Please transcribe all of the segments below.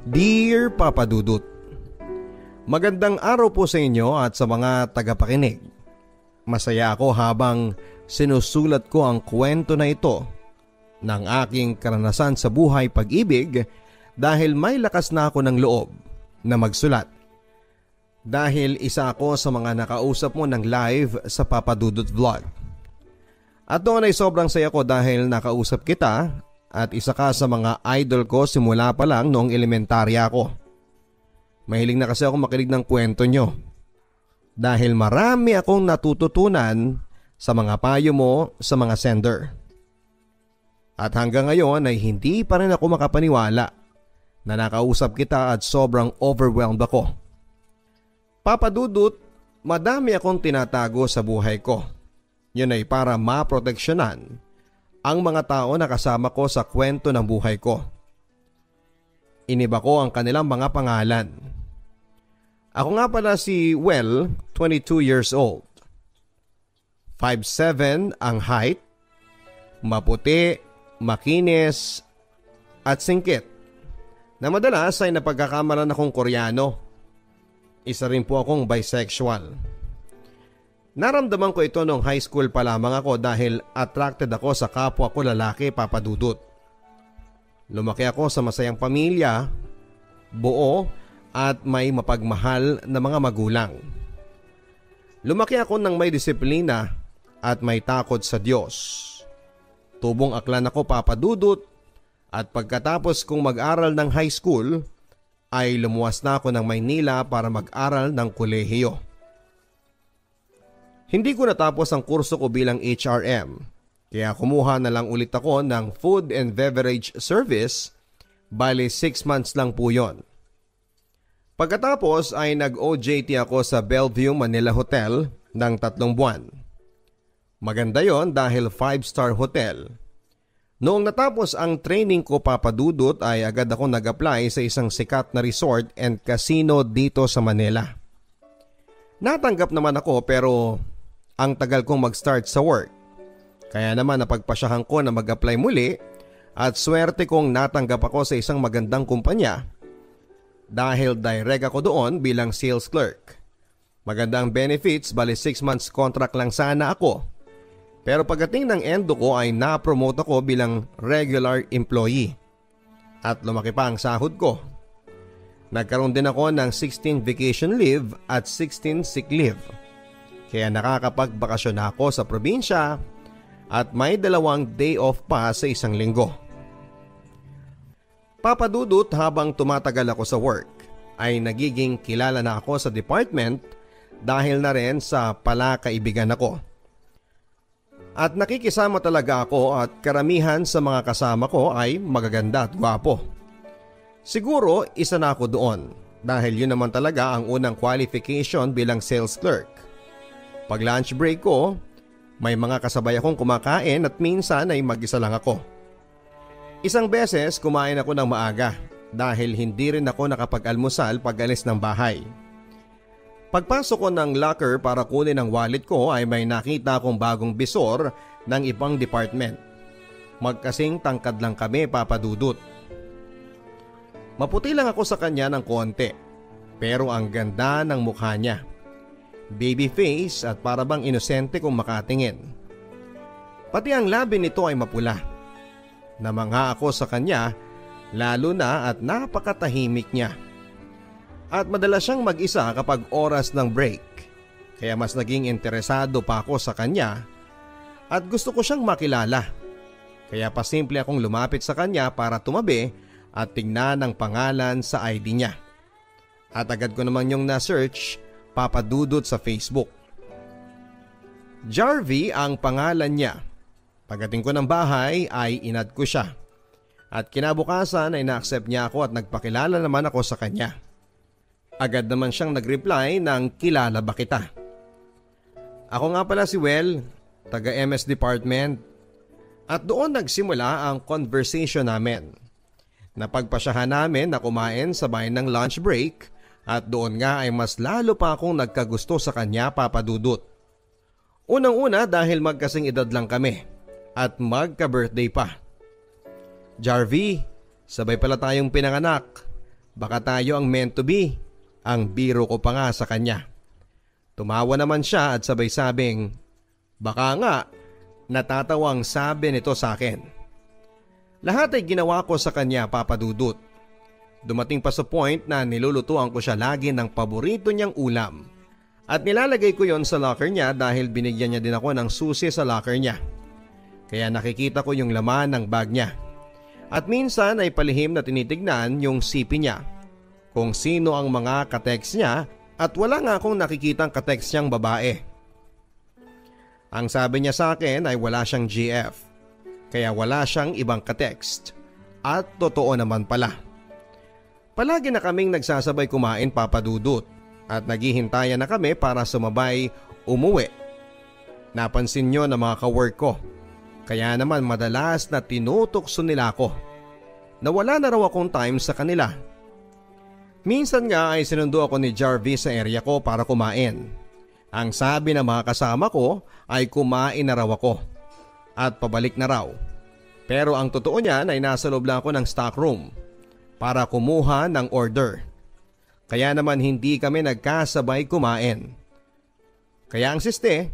Dear Papa Dudut, magandang araw po sa inyo at sa mga tagapakinig. Masaya ako habang sinusulat ko ang kwento na ito ng aking karanasan sa buhay pag-ibig dahil may lakas na ako ng loob na magsulat. Dahil isa ako sa mga nakausap mo ng live sa Papa Dudut Vlog. At doon ay sobrang saya ko dahil nakausap kita at isa ka sa mga idol ko simula pa lang noong elementarya ako. Mahilig na kasi ako makinig ng kwento nyo. Dahil marami akong natututunan sa mga payo mo sa mga sender. At hanggang ngayon ay hindi pa rin ako makapaniwala na nakausap kita at sobrang overwhelmed ako. Papa Dudut, madami akong tinatago sa buhay ko. Yun ay para maproteksyonan ang mga tao na kasama ko sa kwento ng buhay ko. Iniba ko ang kanilang mga pangalan. Ako nga pala si Well, 22 years old. 5'7" ang height, maputi, makinis, at singkit. Na madalas ay napagkakamalan akong Koreano. Isa rin po akong bisexual. Naramdaman ko ito nung high school pa lamang ako dahil attracted ako sa kapwa ko lalaki, Papa Dudut. Lumaki ako sa masayang pamilya, buo at may mapagmahal na mga magulang. Lumaki ako ng may disiplina at may takot sa Diyos. Tubong aklan ako, Papa Dudut, at pagkatapos kong mag-aral ng high school ay lumuwas na ako ng Maynila para mag-aral ng kolehiyo. Hindi ko natapos ang kurso ko bilang HRM, kaya kumuha na lang ulit ako ng Food and Beverage Service, bali 6 months lang po yon. Pagkatapos ay nag-OJT ako sa Bellevue Manila Hotel ng 3 buwan. Maganda yon dahil 5-star hotel. Noong natapos ang training ko, Papa Dudut, ay agad ako nag-apply sa isang sikat na resort and casino dito sa Manila. Natanggap naman ako pero ang tagal kong mag-start sa work. Kaya naman napagpasyahan ko na mag-apply muli at swerte kong natanggap ako sa isang magandang kumpanya dahil direct ako doon bilang sales clerk. Magandang benefits, bali 6 months contract lang sana ako. Pero pagdating ng endo ko ay na-promote ako bilang regular employee at lumaki pa ang sahod ko. Nagkaroon din ako ng 16 vacation leave at 16 sick leave. Kaya nakakapagbakasyon ako sa probinsya at may 2 day off pa sa isang linggo. Papa Dudut, habang tumatagal ako sa work ay nagiging kilala na ako sa department dahil na rin sa palakaibigan ako. At nakikisama talaga ako at karamihan sa mga kasama ko ay magaganda at gwapo. Siguro isa na ako doon dahil yun naman talaga ang unang qualification bilang sales clerk. Pag lunch break ko, may mga kasabay akong kumakain at minsan ay mag-isa lang ako. Isang beses kumain ako ng maaga dahil hindi rin ako nakapag-almusal pag alis ng bahay. Pagpasok ko ng locker para kunin ang wallet ko ay may nakita akong bagong bisor ng ibang department. Magkasing tangkad lang kami, Papa Dudut. Maputi lang ako sa kanya ng konti pero ang ganda ng mukha niya. Baby face at parabang inosente kung makatingin. Pati ang labi nito ay mapula. Namangha ako sa kanya lalo na at napakatahimik niya. At madalas siyang mag-isa kapag oras ng break. Kaya mas naging interesado pa ako sa kanya at gusto ko siyang makilala. Kaya pasimple akong lumapit sa kanya para tumabi at tingnan ang pangalan sa ID niya. At agad ko naman yung na-search, Papa Dudut, sa Facebook. Jarvie ang pangalan niya. Pagdating ko ng bahay ay inad ko siya. At kinabukasan ay na-accept niya ako at nagpakilala naman ako sa kanya. Agad naman siyang nag-reply ng kilala ba kita. Ako nga pala si Well, taga MS Department. At doon nagsimula ang conversation namin. Napagpasyahan namin na kumain sabay ng lunch break. At doon nga ay mas lalo pa akong nagkagusto sa kanya, Papa Dudut. Unang-una dahil magkasing edad lang kami at magka-birthday pa. Jarvie, sabay pala tayong pinanganak. Baka tayo ang meant to be. Ang biro ko pa nga sa kanya. Tumawa naman siya at sabay sabing, baka nga, natatawang sabi nito sa akin. Lahat ay ginawa ko sa kanya, Papa Dudut. Dumating pa sa point na nilulutuan ko siya lagi ng paborito niyang ulam. At nilalagay ko yon sa locker niya dahil binigyan niya din ako ng susi sa locker niya. Kaya nakikita ko yung laman ng bag niya. At minsan ay palihim na tinitignan yung sipi niya. Kung sino ang mga kateks niya at wala nga akong nakikitang kateks niyang babae. Ang sabi niya sa akin ay wala siyang GF. Kaya wala siyang ibang katekst. At totoo naman pala. Palagi na kaming nagsasabay kumain, Papa Dudut. At naghihintayan na kami para sumabay umuwi. Napansin niyo ng mga kawork ko. Kaya naman madalas na tinutokso nila ako. Nawala na raw akong time sa kanila. Minsan nga ay sinundo ako ni Jarvis sa area ko para kumain. Ang sabi ng mga kasama ko ay kumain na raw ako. At pabalik na raw. Pero ang totoo niyan ay nasa loob lang ako ng stock room para kumuha ng order. Kaya naman hindi kami nagkasabay kumain. Kaya ang siste,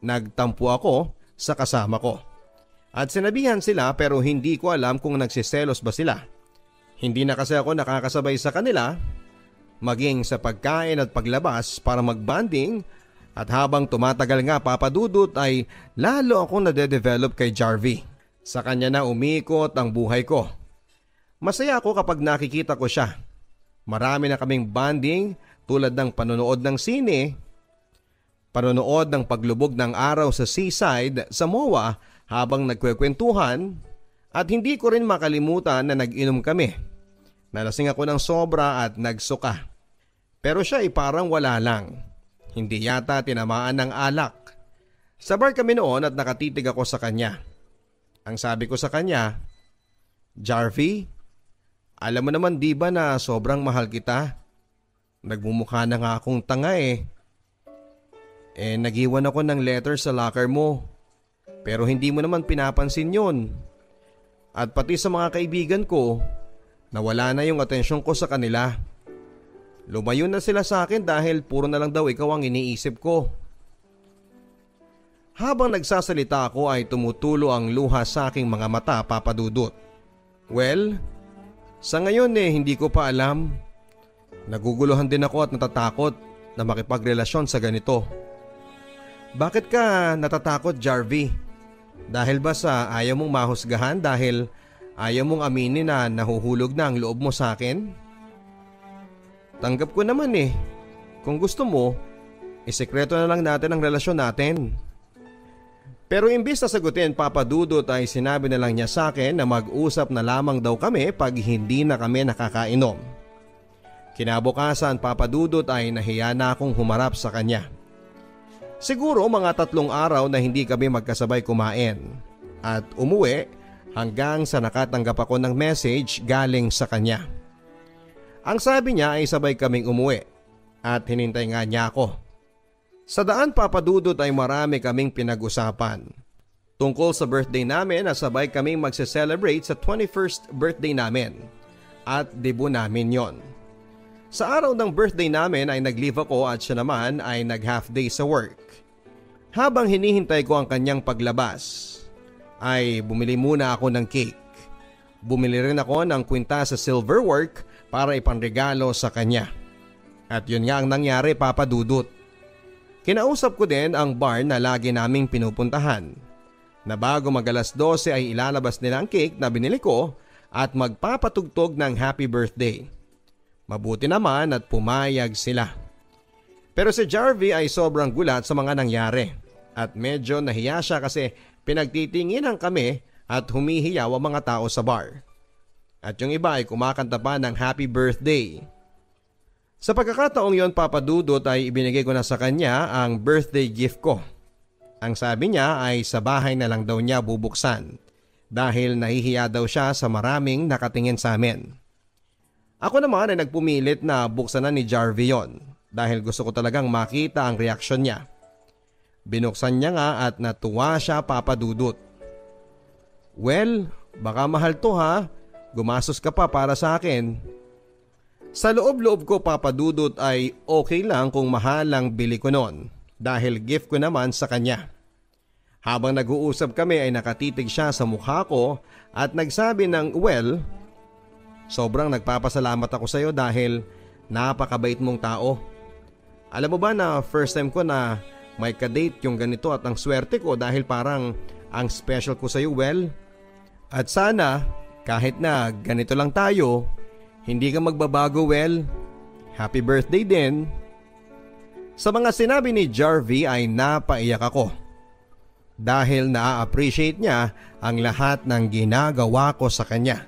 nagtampo ako sa kasama ko. At sinabihan sila pero hindi ko alam kung nagsiselos ba sila. Hindi na kasi ako nakakasabay sa kanila, maging sa pagkain at paglabas para magbanding. At habang tumatagal nga, Papa Dudut, ay lalo akong nade-develop kay Jarvie. Sa kanya na umikot ang buhay ko. Masaya ako kapag nakikita ko siya. Marami na kaming bonding tulad ng panonood ng sine, panonood ng paglubog ng araw sa seaside sa MOA habang nagkwekwentuhan, at hindi ko rin makalimutan na nag-inom kami. Nalasing ako ng sobra at nagsuka. Pero siya ay parang wala lang. Hindi yata tinamaan ng alak. Sa bar kami noon at nakatitig ako sa kanya. Ang sabi ko sa kanya, Jarvie, alam mo naman di ba na sobrang mahal kita? Nagmumukha na nga akong tanga eh. Nag-iwan ako ng letter sa locker mo. Pero hindi mo naman pinapansin yon. At pati sa mga kaibigan ko, nawala na yung atensyon ko sa kanila. Lumayo na sila sa akin dahil puro na lang daw ikaw ang iniisip ko. Habang nagsasalita ako ay tumutulo ang luha sa aking mga mata, Papa Dudut. Well, sa ngayon hindi ko pa alam. Naguguluhan din ako at natatakot na makipagrelasyon sa ganito. Bakit ka natatakot, Jarvie? Dahil ba sa ayaw mong mahusgahan dahil ayaw mong aminin na nahuhulog na ang loob mo sa akin? Tanggap ko naman eh. Kung gusto mo, isekreto na lang natin ang relasyon natin. Pero imbis na sagutin, Papa Dudut, ay sinabi na lang niya sa akin na mag-usap na lamang daw kami pag hindi na kami nakakainom. Kinabukasan, Papa Dudut, ay nahiya na akong humarap sa kanya. Siguro mga 3 araw na hindi kami magkasabay kumain at umuwi hanggang sa nakatanggap ako ng message galing sa kanya. Ang sabi niya ay sabay kaming umuwi at hinintay nga niya ako. Sa daan, Papa Dudut, ay marami kaming pinag-usapan. Tungkol sa birthday namin na sabay kaming magse-celebrate sa 21st birthday namin at debut namin yon. Sa araw ng birthday namin ay nag-leave ako at siya naman ay nag-half day sa work. Habang hinihintay ko ang kanyang paglabas, ay bumili muna ako ng cake. Bumili rin ako ng kwinta sa silverwork para ipanregalo sa kanya. At yun nga ang nangyari, Papa Dudut. Kinausap ko din ang bar na lagi naming pinupuntahan, na bago mag-alas 12 ay ilalabas nila ang cake na binili ko at magpapatugtog ng happy birthday. Mabuti naman at pumayag sila. Pero si Jarvie ay sobrang gulat sa mga nangyari at medyo nahiya siya kasi pinagtitinginan kami at humihiyaw ang mga tao sa bar. At yung iba ay kumakanta pa ng happy birthday. Sa pagkakataong yon, Papa Dudut, ay ibinigay ko na sa kanya ang birthday gift ko. Ang sabi niya ay sa bahay na lang daw niya bubuksan dahil nahihiya daw siya sa maraming nakatingin sa amin. Ako naman ay nagpumilit na buksan na ni Jarvie yon dahil gusto ko talagang makita ang reaksyon niya. Binuksan niya nga at natuwa siya, Papa Dudut. Well, baka mahal to ha. Gumastos ka pa para sa akin. Sa loob-loob ko papadudot ay okay lang kung mahal ang bili ko noon dahil gift ko naman sa kanya. Habang nag-uusap kami ay nakatitig siya sa mukha ko at nagsabi ng sobrang nagpapasalamat ako sa iyo dahil napakabait mong tao. Alam mo ba na first time ko na may kadate yung ganito at ang swerte ko dahil parang ang special ko sa iyo, At sana kahit na ganito lang tayo, hindi ka magbabago, Happy birthday din. Sa mga sinabi ni Jarvie ay napaiyak ako dahil na-appreciate niya ang lahat ng ginagawa ko sa kanya.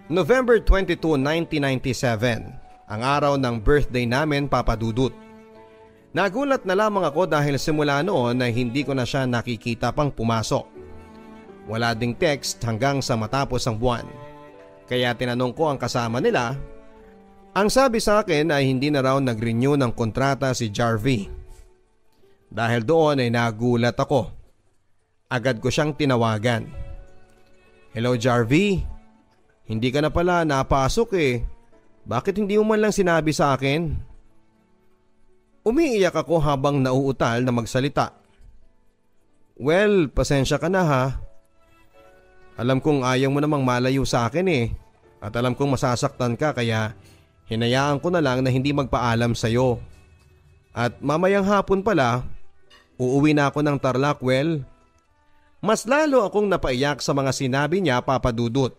November 22, 1997, ang araw ng birthday namin, Papa Dudut. Nagulat na lamang ako dahil simula noon ay hindi ko na siya nakikita pang pumasok. Wala ding text hanggang sa matapos ang buwan. Kaya tinanong ko ang kasama nila. Ang sabi sa akin ay hindi na raw nag-renew ng kontrata si Jarvie. Dahil doon ay nagulat ako. Agad ko siyang tinawagan. Hello Jarvie, hindi ka na pala napasok Bakit hindi mo man lang sinabi sa akin? Umiiyak ako habang nauutal na magsalita. Pasensya ka na ha. Alam kong ayaw mo namang malayo sa akin At alam kong masasaktan ka kaya hinayaan ko na lang na hindi magpaalam sa'yo. At mamayang hapon pala, uuwi na ako ng Tarlac, Mas lalo akong napaiyak sa mga sinabi niya, Papa Dudut.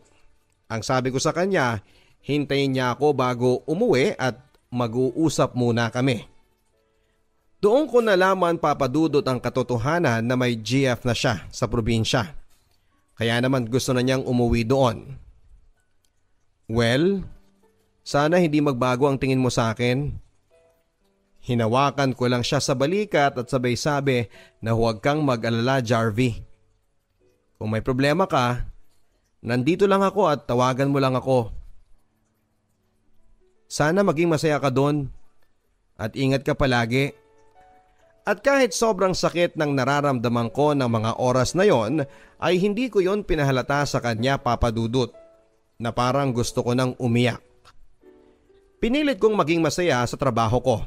Ang sabi ko sa kanya, hintayin niya ako bago umuwi at mag-uusap muna kami. Doon ko nalaman, Papa Dudut, ang katotohanan na may GF na siya sa probinsya. Kaya naman gusto na niyang umuwi doon. Sana hindi magbago ang tingin mo sa akin. Hinawakan ko lang siya sa balikat at sabay sabi na huwag kang mag-alala, Jarvie. Kung may problema ka, nandito lang ako at tawagan mo lang ako. Sana maging masaya ka doon at ingat ka palagi. At kahit sobrang sakit ng nararamdaman ko ng mga oras na yon, ay hindi ko yon pinahalata sa kanya, Papa Dudut, na parang gusto ko nang umiyak. Pinilit kong maging masaya sa trabaho ko.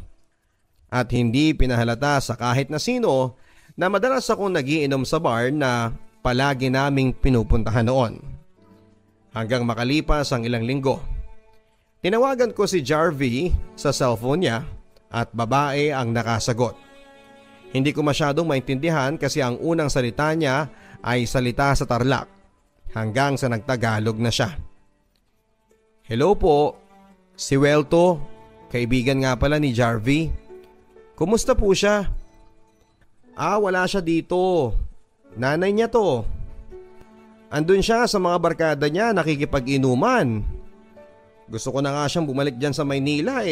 At hindi pinahalata sa kahit na sino na madalas akong nagiinom sa bar na palagi naming pinupuntahan noon. Hanggang makalipas ang ilang linggo. Tinawagan ko si Jarvie sa cellphone niya at babae ang nakasagot. Hindi ko masyadong maintindihan kasi ang unang salita niya ay salita sa Tarlac hanggang sa nagtagalog na siya. Hello po, si Welto, kaibigan nga pala ni Jarvie. Kumusta po siya? Wala siya dito. Nanay niya to. Andun siya sa mga barkada niya nakikipag-inuman. Gusto ko na nga siyang bumalik dyan sa Maynila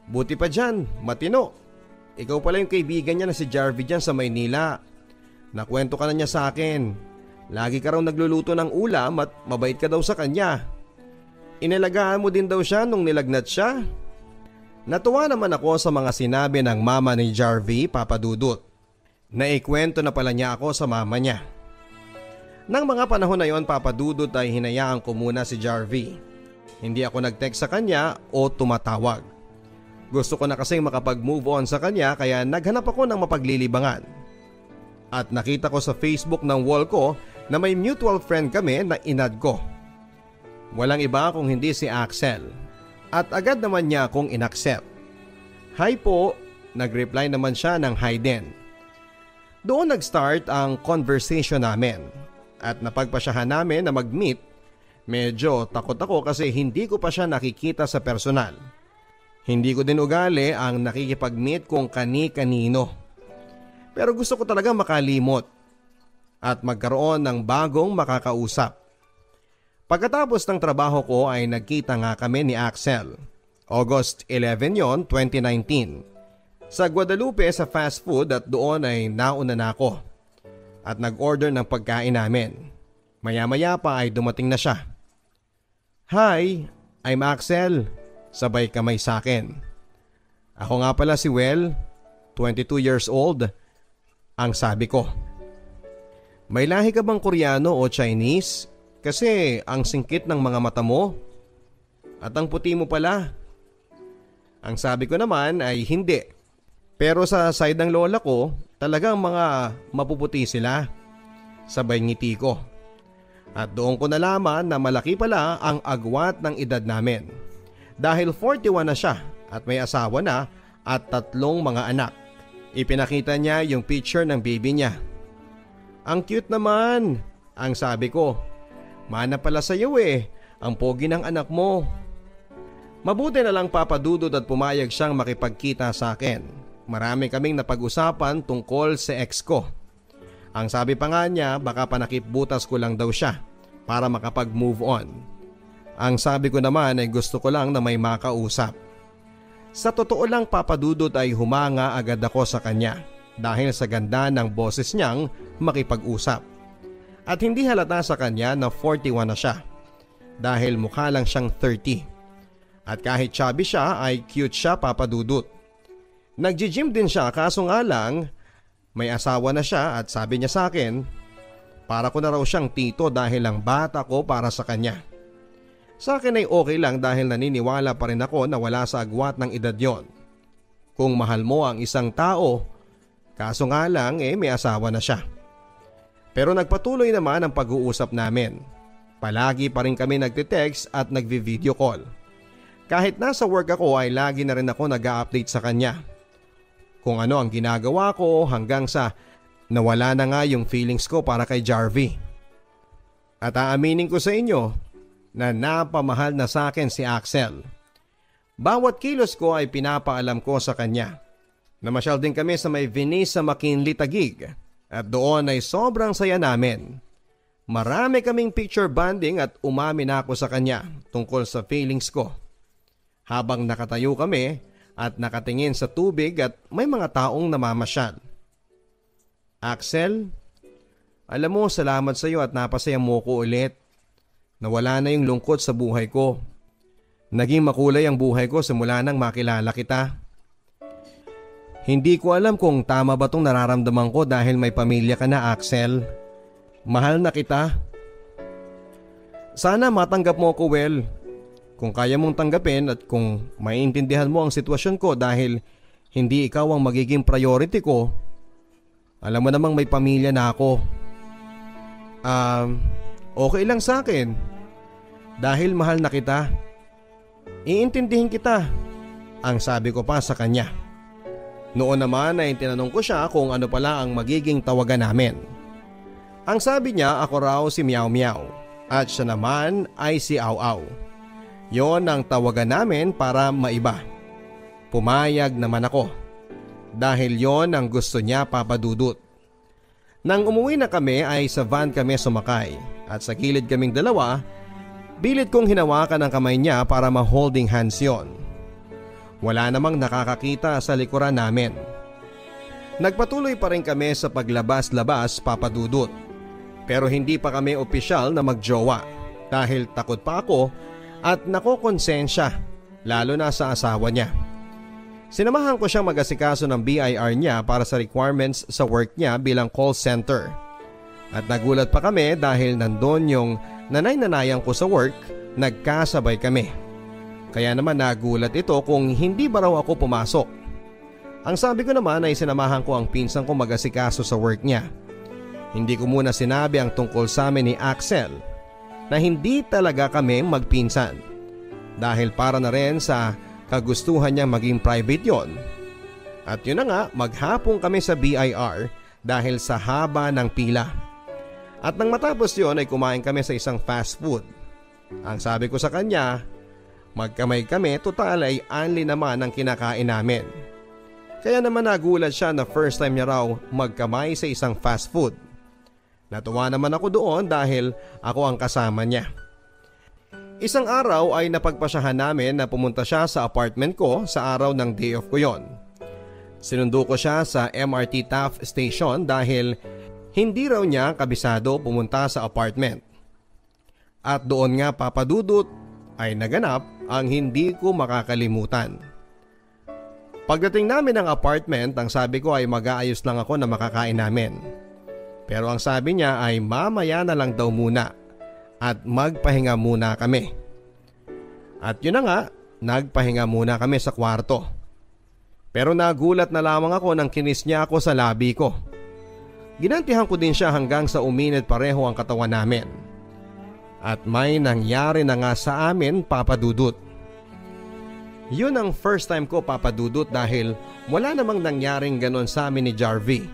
Buti pa dyan, matino. Ikaw pala yung kaibigan niya na si Jarvie dyan sa Maynila. Nakwento ka na niya sa akin. Lagi ka raw nagluluto ng ulam at mabait ka daw sa kanya. Inalagaan mo din daw siya nung nilagnat siya. Natuwa naman ako sa mga sinabi ng mama ni Jarvie, Papa Dudut. Naikwento na pala niya ako sa mama niya. Nang mga panahon na yon, Papa Dudut, ay hinayaan ko muna si Jarvie. Hindi ako nag-text sa kanya o tumatawag. Gusto ko na kasing makapag-move on sa kanya kaya naghanap ako ng mapaglilibangan. At nakita ko sa Facebook ng wall ko na may mutual friend kami na inad ko. Walang iba kung hindi si Axel. At agad naman niya akong inaccept. Hi po, nag-reply naman siya ng hi din. Doon nag-start ang conversation namin. At napagpasyahan namin na mag-meet. Medyo takot ako kasi hindi ko pa siya nakikita sa personal. Hindi ko din ugali ang nakikipag-meet kung kani-kanino. Pero gusto ko talaga makalimot at magkaroon ng bagong makakausap. Pagkatapos ng trabaho ko ay nagkita nga kami ni Axel. August 11 yon, 2019. Sa Guadalupe sa fast food at doon ay nauna na ako. At nag-order ng pagkain namin. Maya-maya pa ay dumating na siya. Hi, I'm Axel. Sabay kamay sa akin. Ako nga pala si 22 years old. Ang sabi ko. May lahi ka bang Koreano o Chinese? Kasi ang singkit ng mga mata mo. At ang puti mo pala. Ang sabi ko naman ay hindi. Pero sa side ng lola ko, talagang mga mapuputi sila. Sabay ngiti ko. At doon ko nalaman na malaki pala ang agwat ng edad namin. Dahil 41 na siya at may asawa na at 3 mga anak. Ipinakita niya yung picture ng baby niya. Ang cute naman, ang sabi ko. Mana pala sa iyo ang pogi ng anak mo. Mabuti na lang Papa Dudut at pumayag siyang makipagkita sa akin. Marami kaming napag-usapan tungkol sa ex ko. Ang sabi pa nga niya baka panakipbutas ko lang daw siya para makapag-move on. Ang sabi ko naman ay gusto ko lang na may makausap. Sa totoo lang Papa Dudut ay humanga agad ako sa kanya dahil sa ganda ng boses niyang makipag-usap. At hindi halata sa kanya na 41 na siya dahil mukha lang siyang 30. At kahit chubby siya ay cute siya Papa Dudut. Nagji-gym din siya kaso nga lang may asawa na siya at sabi niya sa akin, para ko na raw siyang tito dahil lang bata ko para sa kanya. Sa akin ay okay lang dahil naniniwala pa rin ako na wala sa agwat ng edad yon. Kung mahal mo ang isang tao, kaso nga lang may asawa na siya. Pero nagpatuloy naman ang pag-uusap namin. Palagi pa rin kami nagte-text at nagvi-video call. Kahit nasa work ako ay lagi na rin ako nag-a-update sa kanya. Kung ano ang ginagawa ko hanggang sa nawala na nga yung feelings ko para kay Jarvie. At aaminin ko sa inyo na napamahal na sa akin si Axel. Bawat kilos ko ay pinapaalam ko sa kanya. Namasyal din kami sa may Venice sa McKinley Taguig at doon ay sobrang saya namin. Marami kaming picture bonding at umamin ako sa kanya tungkol sa feelings ko. Habang nakatayo kami at nakatingin sa tubig at may mga taong namamasyal. Axel, alam mo salamat sa iyo at napasaya mo ko ulit. Nawala na yung lungkot sa buhay ko. Naging makulay ang buhay ko simula nang makilala kita. Hindi ko alam kung tama ba tong nararamdaman ko dahil may pamilya ka na Axel. Mahal na kita. Sana matanggap mo ko well. Kung kaya mong tanggapin at kung maiintindihan mo ang sitwasyon ko dahil hindi ikaw ang magiging priority ko, alam mo namang may pamilya na ako. Okay lang sa akin. Dahil mahal na kita. Iintindihin kita, ang sabi ko pa sa kanya. Noon naman ay tinanong ko siya kung ano pala ang magiging tawagan namin. Ang sabi niya ako raw si Meow Meow at siya naman ay si Aw Aw. Yon ang tawagan namin para maiba. Pumayag naman ako. Dahil yon ang gusto niya Papa Dudut. Nang umuwi na kami ay sa van kami sumakay at sa gilid kaming dalawa, bilit kong hinawakan ang kamay niya para ma-holding hands yon. Wala namang nakakakita sa likuran namin. Nagpatuloy pa rin kami sa paglabas-labas Papa Dudut. Pero hindi pa kami opisyal na magjowa dahil takot pa ako at nakokonsensya lalo na sa asawa niya. Sinamahan ko siyang mag-asikaso ng BIR niya para sa requirements sa work niya bilang call center. At nagulat pa kami dahil nandun yung nanay-nanayan ko sa work, nagkasabay kami. Kaya naman nagulat ito kung hindi ba raw ako pumasok. Ang sabi ko naman ay sinamahan ko ang pinsan ko mag-asikaso sa work niya. Hindi ko muna sinabi ang tungkol sa amin ni Axel na hindi talaga kami magpinsan. Dahil para na rin sa kagustuhan niya maging private yon. At yun na nga, maghapon kami sa BIR dahil sa haba ng pila. At nang matapos yon ay kumain kami sa isang fast food. Ang sabi ko sa kanya, magkamay kami, total ay only naman ang kinakain namin. Kaya naman nagulat siya na first time niya raw magkamay sa isang fast food. Natuwa naman ako doon dahil ako ang kasama niya. Isang araw ay napagpasyahan namin na pumunta siya sa apartment ko sa araw ng day off ko yon. Sinundo ko siya sa MRT Taft Station dahil hindi raw niya kabisado pumunta sa apartment. At doon nga Papa Dudut ay naganap ang hindi ko makakalimutan. Pagdating namin ng apartment, ang sabi ko ay mag-aayos lang ako na makakain namin. Pero ang sabi niya ay mamaya na lang daw muna at magpahinga muna kami. At yun na nga, Nagpahinga muna kami sa kwarto. Pero nagulat na lamang ako nang kinis niya ako sa labi ko. Ginantihan ko din siya hanggang sa uminit pareho ang katawan namin. At may nangyari na nga sa amin, Papa Dudut. Yun ang first time ko, Papa Dudut, dahil wala namang nangyaring ganon sa amin ni Jarvie.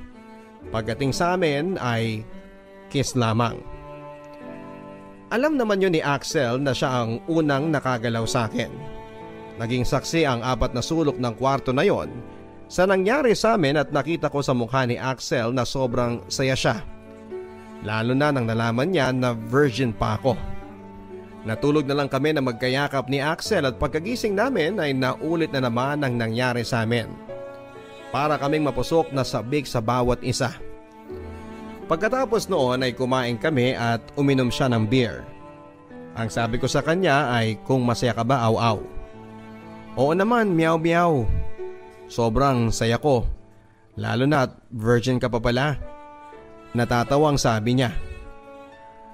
Pagdating sa amin ay kiss lamang. Alam naman yun ni Axel na siya ang unang nakagalaw sa akin. Naging saksi ang 4 na sulok ng kwarto na yon sa nangyari sa amin at nakita ko sa mukha ni Axel na sobrang saya siya. Lalo na nang nalaman niya na virgin pa ako. Natulog na lang kami na magkayakap ni Axel at pagkagising namin ay naulit na naman ang nangyari sa amin. Para kaming mapusok na sabik sa bawat isa. Pagkatapos noon ay kumain kami at uminom siya ng beer. Ang sabi ko sa kanya ay kung masaya ka ba, aw-aw. Oo naman, meow-meow. Sobrang saya ko. Lalo na at virgin ka pa pala. Natatawang sabi niya.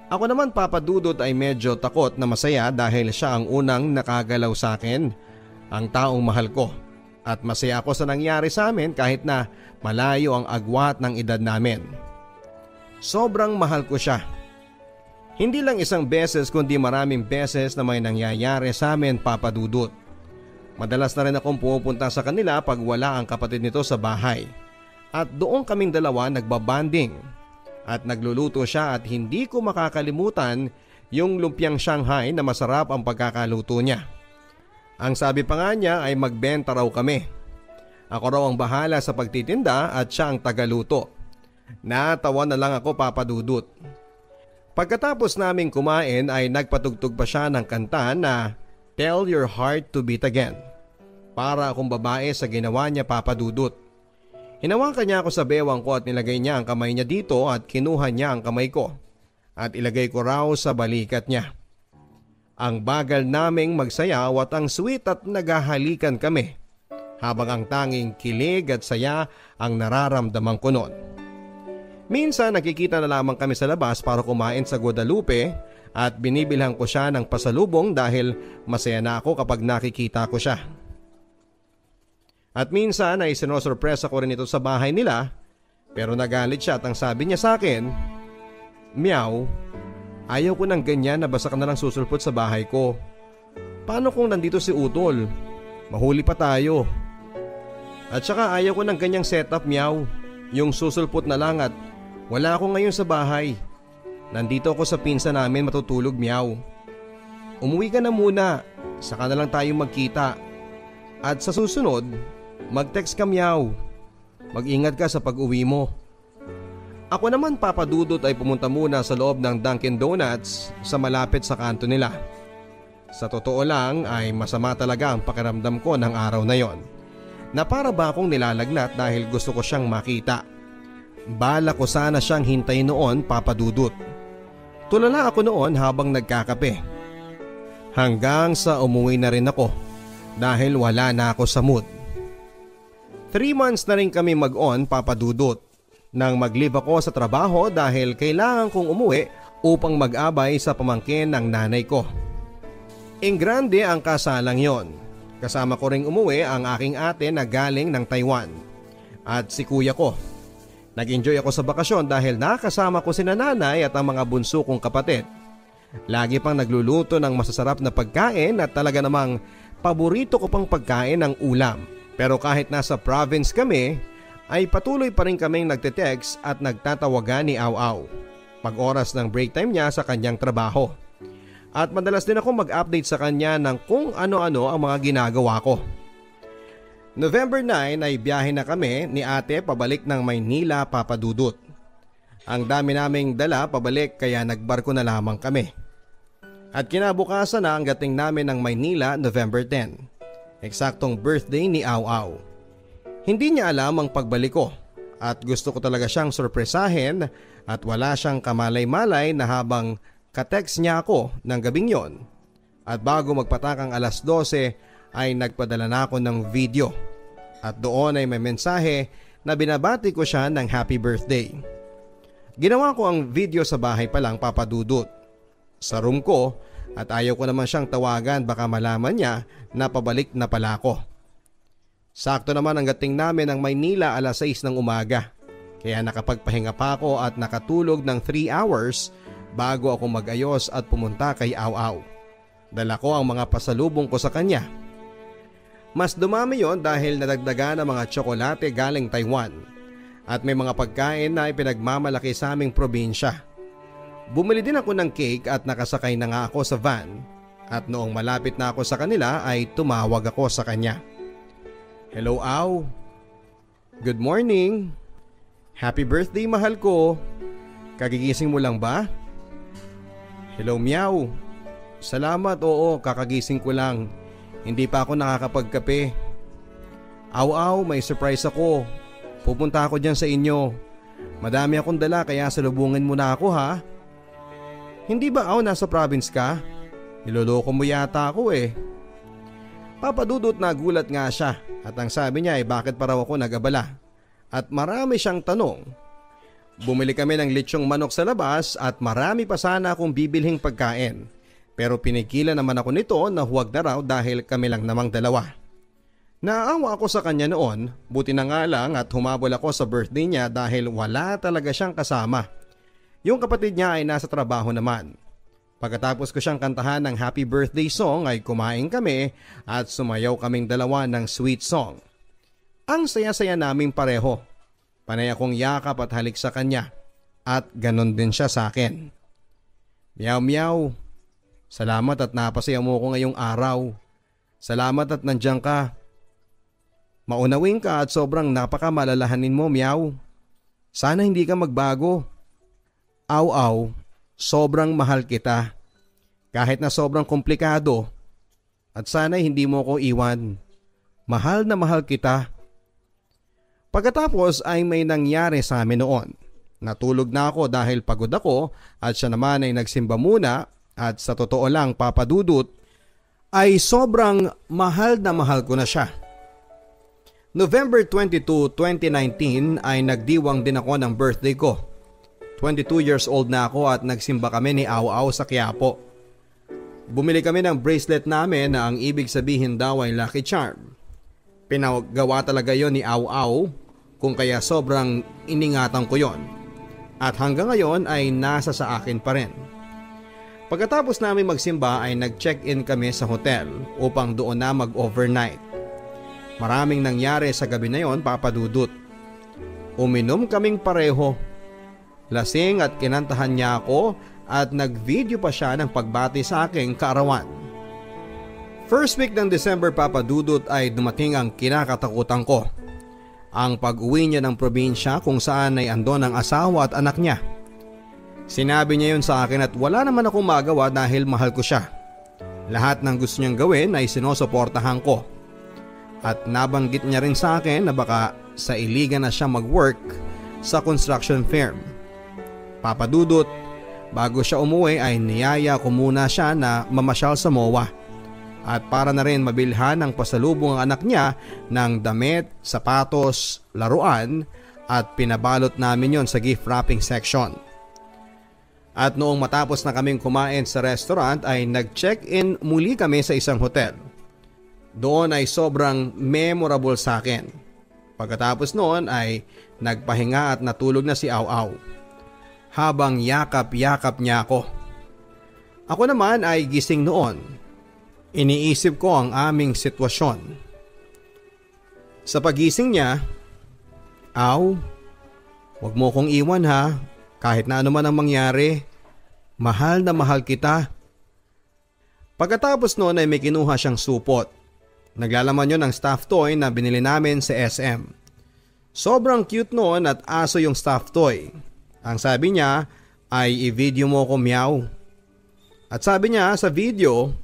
Ako naman, Papa Dudut, ay medyo takot na masaya dahil siya ang unang nakagalaw sa akin, ang taong mahal ko. At masaya ako sa nangyari sa amin kahit na malayo ang agwat ng edad namin. Sobrang mahal ko siya. Hindi lang isang beses kundi maraming beses na may nangyayari sa amin, Papa Dudut. Madalas na rin akong pumupunta sa kanila pag wala ang kapatid nito sa bahay. At doon kaming dalawa nagbabanding. At nagluluto siya at hindi ko makakalimutan yung lumpiang Shanghai na masarap ang pagkakaluto niya. Ang sabi pa nga niya ay magbenta raw kami. Ako raw ang bahala sa pagtitinda at siya ang tagaluto. Natawa na lang ako, Papa Dudut. Pagkatapos naming kumain ay nagpatugtog pa siya ng kanta na Tell Your Heart to Beat Again. Para akong babae sa ginawa niya, Papa Dudut. Hinawakan niya ako sa bewang ko at nilagay niya ang kamay niya dito at kinuha niya ang kamay ko at ilagay ko raw sa balikat niya. Ang bagal naming magsayaw at ang sweet at naghahalikan kami habang ang tanging kilig at saya ang nararamdaman ko noon. Minsan nakikita na lamang kami sa labas para kumain sa Guadalupe at binibilhan ko siya ng pasalubong dahil masaya na ako kapag nakikita ko siya. At minsan ay sinosurpresa ko rin ito sa bahay nila pero nagalit siya at ang sabi niya sa akin, Meow, ayaw ko ng ganyan na basta ka na lang susulpot sa bahay ko. Paano kung nandito si Utol? Mahuli pa tayo. At saka ayaw ko ng ganyang setup, Meow. Yung susulpot na lang at wala ako ngayon sa bahay. Nandito ako sa pinsa namin matutulog, Meow. Umuwi ka na muna, saka na lang tayo magkita. At sa susunod, mag-text ka, Meow. Mag-ingat ka sa pag-uwi mo. Ako naman, Papa Dudut, ay pumunta muna sa loob ng Dunkin Donuts sa malapit sa kanto nila. Sa totoo lang ay masama talaga ang pakiramdam ko ng araw na yon. Na para ba akong nilalagnat dahil gusto ko siyang makita. Bala ko sana siyang hintayin noon, Papa Dudut. Tulala ako noon habang nagkakape. Hanggang sa umuwi na rin ako dahil wala na ako sa mood. 3 months na rin kami mag-on, Papa Dudut. Nang mag-leave ako sa trabaho dahil kailangan kong umuwi upang mag-abay sa pamangkin ng nanay ko. Ingrande ang kasalang yon. Kasama ko ring umuwi ang aking ate na galing ng Taiwan. At si kuya ko. Nag-enjoy ako sa bakasyon dahil nakasama ko si nanay at ang mga bunso kong kapatid. Lagi pang nagluluto ng masasarap na pagkain at talaga namang paborito ko pang pagkain ng ulam. Pero kahit nasa province kami, ay patuloy pa rin kaming nagte-text at nagtatawagan ni Aw-Aw pag oras ng break time niya sa kanyang trabaho. At madalas din ako mag-update sa kanya ng kung ano-ano ang mga ginagawa ko. November 9 ay biyahe na kami ni ate pabalik ng Maynila, Papa Dudut. Ang dami naming dala pabalik kaya nagbarko na lamang kami. At kinabukasan na ang dating namin ng Maynila, November 10. Eksaktong birthday ni Aw-Aw. Hindi niya alam ang pagbalik ko at gusto ko talaga siyang sorpresahin at wala siyang kamalay-malay na habang katext niya ako ng gabing yon. At bago magpatakang alas 12 ay nagpadala na ako ng video at doon ay may mensahe na binabati ko siya ng happy birthday. Ginawa ko ang video sa bahay pa lang, Papa Dudut. Sa room ko At ayaw ko naman siyang tawagan, baka malaman niya na pabalik na pala ako. Sakto naman ang dating namin ng Maynila 6:00 ng umaga. Kaya nakapagpahinga pa ako at nakatulog ng 3 hours bago ako mag-ayos at pumunta kay Aw-Aw. Dala ko ang mga pasalubong ko sa kanya. Mas dumami yon dahil nadagdagan ang mga tsokolate galing Taiwan at may mga pagkain na ipinagmamalaki sa aming probinsya. Bumili din ako ng cake at nakasakay na nga ako sa van at noong malapit na ako sa kanila ay tumawag ako sa kanya. Hello Aw. Good morning. Happy birthday mahal ko. Kagigising mo lang ba? Hello Meow. Salamat, oo, kakagising ko lang. Hindi pa ako nakakapagkape. Aw-Aw, may surprise ako. Pupunta ako dyan sa inyo. Madami akong dala kaya salubungin mo na ako ha. Hindi ba Aw nasa province ka? Niloloko mo yata ako eh. Papadudot na gulat nga siya at ang sabi niya ay bakit pa raw ako nag-abala. At marami siyang tanong. Bumili kami ng litsyong manok sa labas at marami pa sana akong bibilhing pagkain. Pero pinigilan naman ako nito na huwag na raw dahil kami lang namang dalawa. Naawa ako sa kanya noon, buti na nga lang at humabol ako sa birthday niya dahil wala talaga siyang kasama. Yung kapatid niya ay nasa trabaho naman. Pagkatapos ko siyang kantahan ng happy birthday song ay kumain kami at sumayaw kaming dalawa ng sweet song. Ang saya-saya naming pareho. Panay akong yakap at halik sa kanya at ganon din siya sa akin. Meow meow. Salamat at napasaya mo ko ngayong araw. Salamat at nandiyan ka. Maunawin ka at sobrang napakamalalahanin mo, Meow. Sana hindi ka magbago. Aw-Aw, sobrang mahal kita. Kahit na sobrang komplikado. At sana hindi mo ko iwan. Mahal na mahal kita. Pagkatapos ay may nangyari sa amin noon. Natulog na ako dahil pagod ako at siya naman ay nagsimba muna at sa totoo lang papadudot ay sobrang mahal na mahal ko na siya. November 22, 2019 ay nagdiwang din ako ng birthday ko. 22 years old na ako at nagsimba kami ni Aw-Aw sa Quiapo. Bumili kami ng bracelet namin na ang ibig sabihin daw ay lucky charm. Pinagawa talaga yon ni Aw-Aw kung kaya sobrang iningatan ko yon. At hanggang ngayon ay nasa sa akin pa rin. Pagkatapos namin magsimba ay nag-check-in kami sa hotel upang doon na mag-overnight. Maraming nangyari sa gabi na yon, papadudot. Uminom kaming pareho. Lasing at kinantahan niya ako at nag-video pa siya ng pagbati sa aking kaarawan. First week ng December, papadudot, ay dumating ang kinakatakutan ko. Ang pag-uwi niya ng probinsya kung saan ay andon ang asawa at anak niya. Sinabi niya yun sa akin at wala naman akong magawa dahil mahal ko siya. Lahat ng gusto niyang gawin ay sinusuportahan ko. At nabanggit niya rin sa akin na baka sa Iligan na siya mag-work sa construction firm. Papadudot, bago siya umuwi ay niyaya ko muna siya na mamasyal sa MOA. At para na rin mabilhan ng pasalubong ang anak niya ng damit, sapatos, laruan at pinabalot namin yon sa gift wrapping section. At noong matapos na kaming kumain sa restaurant ay nag-check-in muli kami sa isang hotel. Doon ay sobrang memorable sa akin. Pagkatapos noon ay nagpahinga at natulog na si Aw-Aw. Habang yakap-yakap niya ako. Ako naman ay gising noon. Iniisip ko ang aming sitwasyon. Sa pagising niya, Aw, wag mo kong iwan ha, kahit na ano man ang mangyari. Mahal na mahal kita. Pagkatapos noon ay may kinuha siyang supot. Naglalaman yun ng stuffed toy na binili namin sa SM. Sobrang cute noon at aso yung stuffed toy. Ang sabi niya ay i-video mo ko, Meow. At sabi niya sa video,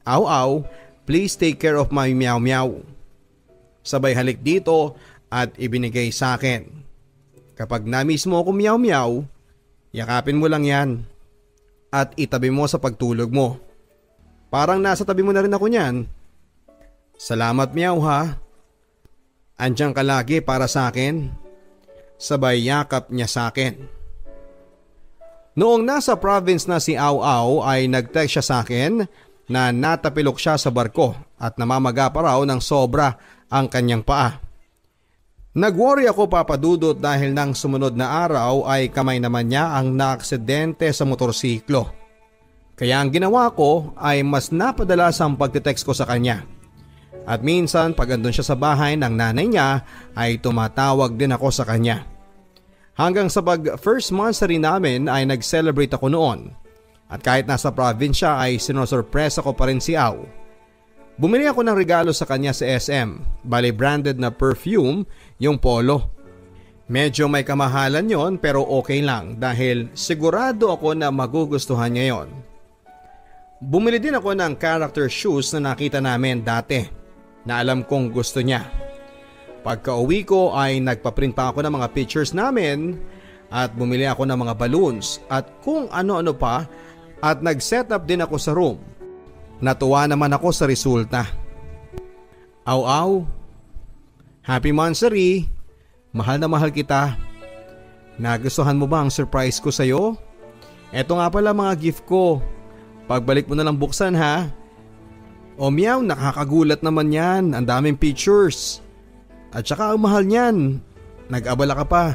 Aw-Aw, please take care of my Meow Meow. Sabay halik dito at ibinigay sa akin. Kapag na-miss mo ako Meow Meow, yakapin mo lang yan. At itabi mo sa pagtulog mo. Parang nasa tabi mo na rin ako niyan. Salamat Meow ha. Andiyan ka lagi para sa akin. Sabay yakap niya sa akin. Noong nasa province na si Au Au ay nag-text siya sa akin na natapilok siya sa barko at namamaga pa raw ng sobra ang kanyang paa. Nag-worry ako papadudot dahil nang sumunod na araw ay kamay naman niya ang naaksidente sa motorsiklo. Kaya ang ginawa ko ay mas napadalas ang pagtitext ko sa kanya. At minsan pag andun siya sa bahay ng nanay niya ay tumatawag din ako sa kanya. Hanggang sa pag first monthsary namin ay nag-celebrate ako noon. At kahit nasa probinsya ay sinosurpresa ko pa rin si Au. Bumili ako ng regalo sa kanya sa SM, bali branded na perfume yung Polo. Medyo may kamahalan yon pero okay lang dahil sigurado ako na magugustuhan niya yon. Bumili din ako ng character shoes na nakita namin dati na alam kong gusto niya. Pagka uwi ko ay nagpaprint pa ako ng mga pictures namin at bumili ako ng mga balloons at kung ano-ano pa at nag-set up din ako sa room. Natuwa naman ako sa resulta. Au Au, happy monthsary, mahal na mahal kita. Nagustuhan mo ba ang surprise ko sa'yo? Eto nga pala mga gift ko. Pagbalik mo na lang buksan ha. O meow, nakakagulat naman yan, ang daming pictures. At saka ang mahal niyan, nag-abala ka pa.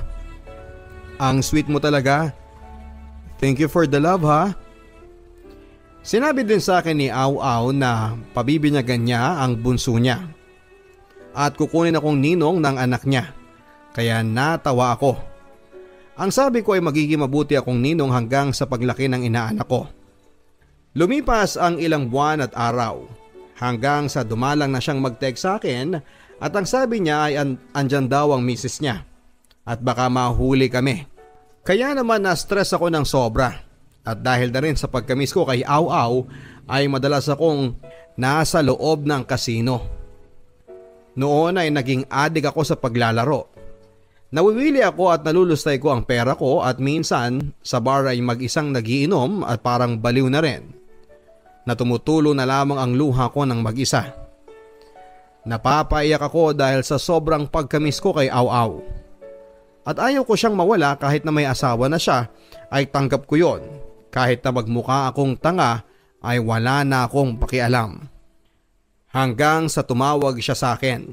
Ang sweet mo talaga. Thank you for the love ha. Sinabi din sa akin ni Au Au na pabibinyagan niya ang bunso niya. At kukunin akong ninong ng anak niya. Kaya natawa ako. Ang sabi ko ay magiging mabuti akong ninong hanggang sa paglaki ng inaanak ko. Lumipas ang ilang buwan at araw. Hanggang sa dumalang na siyang mag-text sa akin at ang sabi niya ay andyan daw ang misis niya. At baka mahuli kami. Kaya naman na-stress ako ng sobra. At dahil na rin sa pagkamiss ko kay Au Au ay madalas akong nasa loob ng kasino. Noon ay naging adik ako sa paglalaro. Nawiwili ako at nalulustay ko ang pera ko at minsan sa bar ay mag-isang nagiinom at parang baliw na rin. Na tumutulo na lamang ang luha ko ng mag-isa. Napapaiyak ako dahil sa sobrang pagkamiss ko kay Au Au. At ayaw ko siyang mawala kahit na may asawa na siya ay tanggap ko yon. Kahit na magmukha akong tanga ay wala na akong pakialam. Hanggang sa tumawag siya sa akin.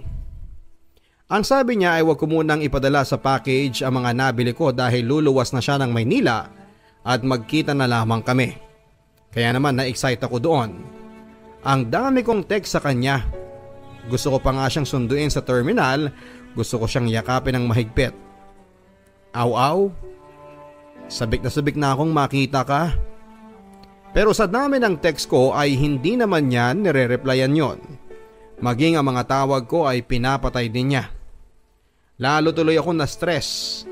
Ang sabi niya ay wag ko munang ipadala sa package ang mga nabili ko dahil luluwas na siya ng Maynila at magkita na lamang kami. Kaya naman na-excite ako doon. Ang dami kong text sa kanya. Gusto ko pa nga siyang sunduin sa terminal, gusto ko siyang yakapin ng mahigpit. Au Au, sabik na akong makita ka. Pero sa dami ng text ko ay hindi naman niya nire-replyan yon. Maging ang mga tawag ko ay pinapatay din niya. Lalo tuloy ako na stress.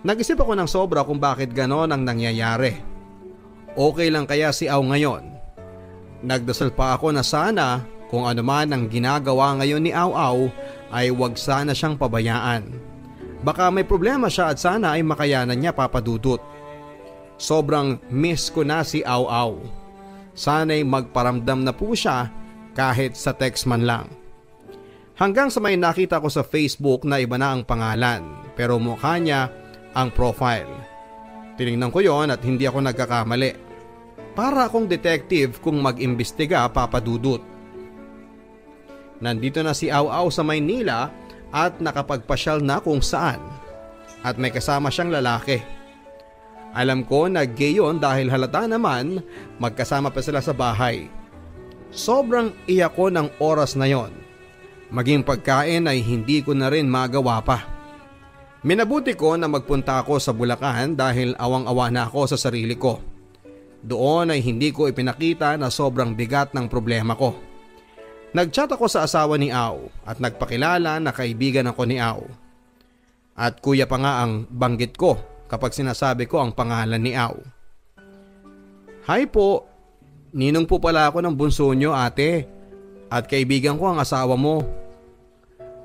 Nag-isip ako ng sobra kung bakit ganon ang nangyayari. Okay lang kaya si Au ngayon? Nagdasal pa ako na sana kung ano man ang ginagawa ngayon ni Au Au ay wag sana siyang pabayaan. Baka may problema siya at sana ay makayanan niya papadudot. Sobrang miss ko na si Au Au. Sana'y magparamdam na po siya kahit sa text man lang. Hanggang sa may nakita ko sa Facebook na iba na ang pangalan pero mukha niya ang profile. Tinignan ko yon at hindi ako nagkakamali. Para akong detective kung mag-imbestiga papadudot. Nandito na si Au Au sa Maynila at nakapagpasyal na kung saan. At may kasama siyang lalaki. Alam ko na gay yun dahil halata naman magkasama pa sila sa bahay. Sobrang iyak ko ng oras na yon. Maging pagkain ay hindi ko na rin magawa pa. Minabuti ko na magpunta ako sa Bulacan dahil awang-awa na ako sa sarili ko. Doon ay hindi ko ipinakita na sobrang bigat ng problema ko. Nagchat ako sa asawa ni Au at nagpakilala na kaibigan ako ni Au. At kuya pa nga ang banggit ko kapag sinasabi ko ang pangalan ni Au. Hi po, ninong po pala ako ng bunso nyo ate at kaibigan ko ang asawa mo.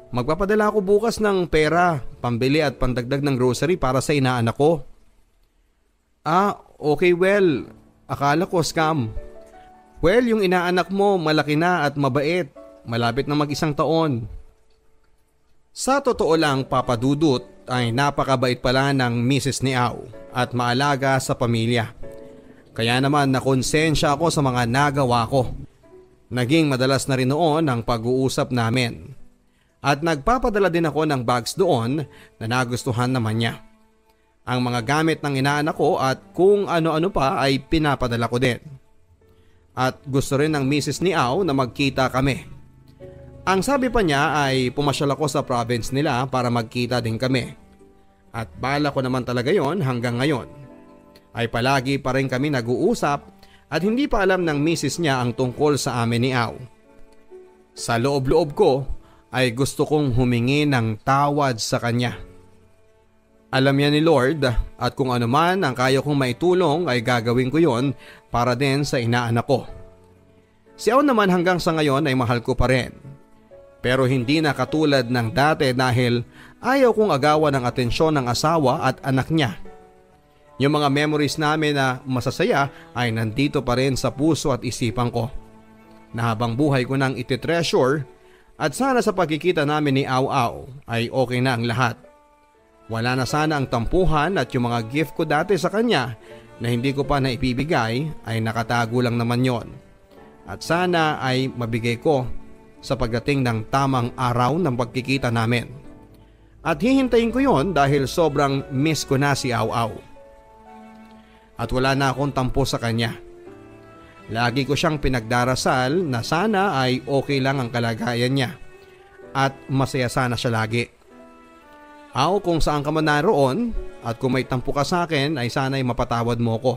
Magpapadala ako bukas ng pera, pambili at pandagdag ng grocery para sa inaanak ko. Ah, okay well, akala ko scam. Well, yung inaanak mo malaki na at mabait, malapit na mag-1 taon. Sa totoo lang papadudot, ay napakabait pala ng Mrs. ni Au at maalaga sa pamilya. Kaya naman nakonsensya ako sa mga nagawa ko. Naging madalas na rin noon ang pag-uusap namin. At nagpapadala din ako ng bags doon na nagustuhan naman niya. Ang mga gamit ng inaanak ko at kung ano-ano pa ay pinapadala ko din. At gusto rin ng Mrs. ni Au na magkita kami. Ang sabi pa niya ay pumasyal ako sa province nila para magkita din kami. At bala ko naman talaga yon hanggang ngayon. Ay palagi pa rin kami nag-uusap at hindi pa alam ng misis niya ang tungkol sa amin ni Au. Sa loob-loob ko ay gusto kong humingi ng tawad sa kanya. Alam niya ni Lord at kung ano man ang kaya kong maitulong ay gagawin ko yon para din sa inaanak ko. Si Au naman hanggang sa ngayon ay mahal ko pa rin. Pero hindi na katulad ng dati dahil ayaw kong agawan ng atensyon ng asawa at anak niya. Yung mga memories namin na masasaya ay nandito pa rin sa puso at isipan ko. Na habang buhay ko nang ititreasure at sana sa pagkikita namin ni Au Au ay okay na ang lahat. Wala na sana ang tampuhan at yung mga gift ko dati sa kanya na hindi ko pa naipibigay ay nakatago lang naman yon. At sana ay mabigay ko sa pagdating ng tamang araw ng pagkikita namin. At hihintayin ko yon dahil sobrang miss ko na si Au Au. At wala na akong tampo sa kanya. Lagi ko siyang pinagdarasal na sana ay okay lang ang kalagayan niya at masaya sana siya lagi. Au, kung saan ka man naroon at kung may tampo ka sa akin ay sana'y mapatawad mo ko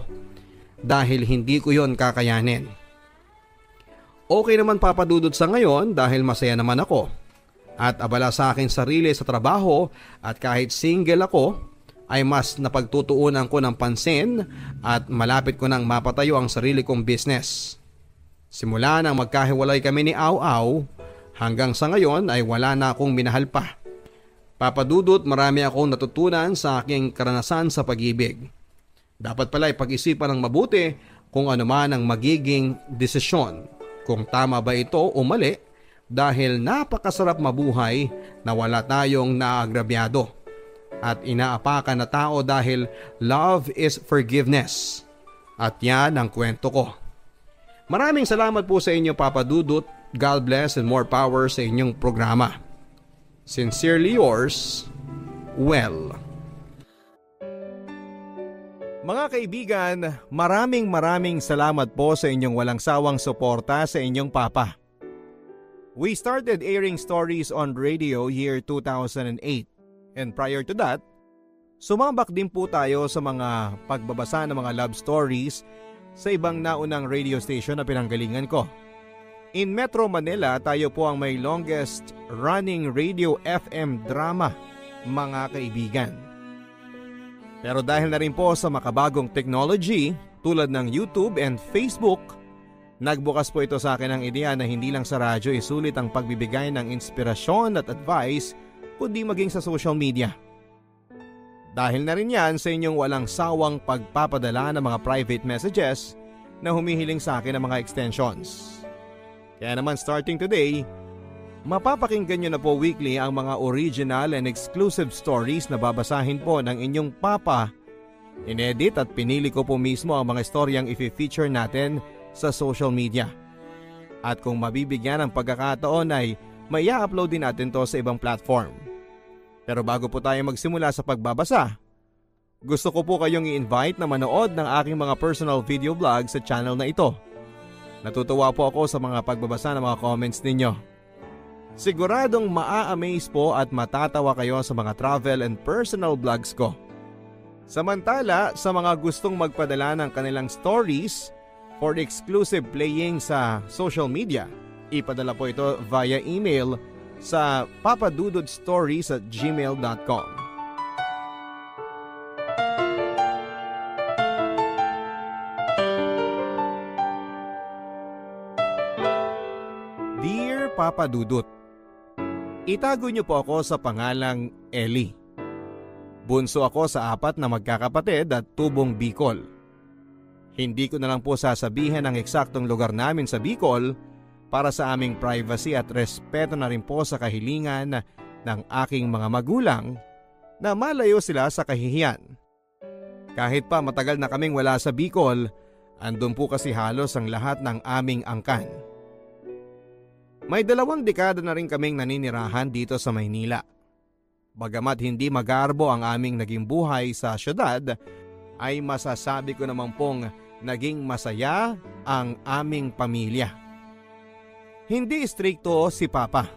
dahil hindi ko yon kakayanin. Okay naman papadudod sa ngayon dahil masaya naman ako at abala sa akin sarili sa trabaho at kahit single ako ay mas napagtutuunan ko ng pansin at malapit ko nang mapatayo ang sarili kong business. Simula nang magkahiwalay kami ni Au Au hanggang sa ngayon ay wala na akong minahal pa. Papadudot, marami akong natutunan sa aking karanasan sa pag-ibig. Dapat pala pag-isipan ng mabuti kung ano man ang magiging desisyon, kung tama ba ito o mali dahil napakasarap mabuhay na wala tayong naagrabyado at inaapakan na tao dahil love is forgiveness. At yan ang kwento ko. Maraming salamat po sa inyo, Papa Dudut. God bless and more power sa inyong programa. Sincerely yours, Well. Mga kaibigan, maraming salamat po sa inyong walang sawang suporta sa inyong papa. We started airing stories on radio year 2008 and prior to that, sumabak din po tayo sa mga pagbabasa ng mga love stories sa ibang naunang radio station na pinanggalingan ko. In Metro Manila, tayo po ang may longest running radio FM drama, mga kaibigan. Pero dahil na rin po sa makabagong technology tulad ng YouTube and Facebook, nagbukas po ito sa akin ang ideya na hindi lang sa radyo isulit ang pagbibigay ng inspirasyon at advice kundi maging sa social media. Dahil na rin yan sa inyong walang sawang pagpapadala ng mga private messages na humihiling sa akin ng mga extensions. Kaya naman starting today, mapapakinggan nyo na po weekly ang mga original and exclusive stories na babasahin po ng inyong papa. Inedit at pinili ko po mismo ang mga istoryang i-feature natin sa social media. At kung mabibigyan ng pagkakataon ay may i-upload din natin to sa ibang platform. Pero bago po tayo magsimula sa pagbabasa, gusto ko po kayong i-invite na manood ng aking mga personal video vlog sa channel na ito. Natutuwa po ako sa mga pagbabasa ng mga comments ninyo. Siguradong maa-amaze po at matatawa kayo sa mga travel and personal vlogs ko. Samantala, sa mga gustong magpadala ng kanilang stories for exclusive playing sa social media, ipadala po ito via email sa papadudodstories@gmail.com. Dear Papa Dudut, itago niyo po ako sa pangalang Ellie. Bunso ako sa 4 na magkakapatid at tubong Bicol. Hindi ko na lang po sasabihin ang eksaktong lugar namin sa Bicol para sa aming privacy at respeto na rin po sa kahilingan ng aking mga magulang na malayo sila sa kahihiyan. Kahit pa matagal na kaming wala sa Bicol, andun po kasi halos ang lahat ng aming angkan. May 2 dekada na rin kaming naninirahan dito sa Maynila. Bagamat hindi magarbo ang aming naging buhay sa syudad, ay masasabi ko naman pong naging masaya ang aming pamilya. Hindi istrikto si Papa.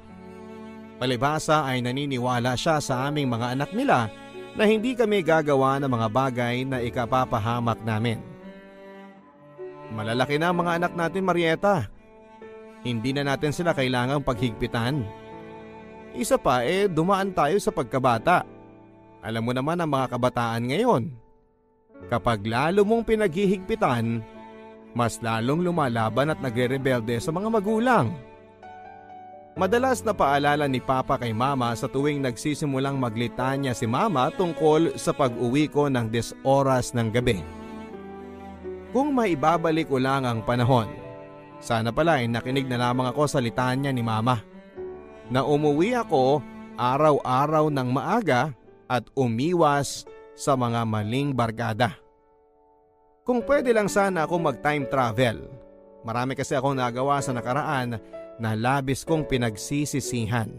Palibhasa ay naniniwala siya sa aming mga anak nila na hindi kami gagawa ng mga bagay na ikapapahamak namin. Malalaki na ang mga anak natin, Marieta. Hindi na natin sila kailangang paghigpitan. Isa pa dumaan tayo sa pagkabata. Alam mo naman ang mga kabataan ngayon. Kapag lalo mong pinaghihigpitan, mas lalong lumalaban at nagre-rebelde sa mga magulang. Madalas na paalala ni Papa kay Mama sa tuwing nagsisimulang maglitanya si Mama tungkol sa pag-uwi ko ng 10 oras ng gabi. Kung maibabalik ko lang ang panahon, sana pala ay nakinig na lamang ako sa litanya ni Mama. Na umuwi ako araw-araw ng maaga at umiwas sa mga maling barkada. Kung pwede lang sana ako mag-time travel. Marami kasi akong nagawa sa nakaraan na labis kong pinagsisisihan.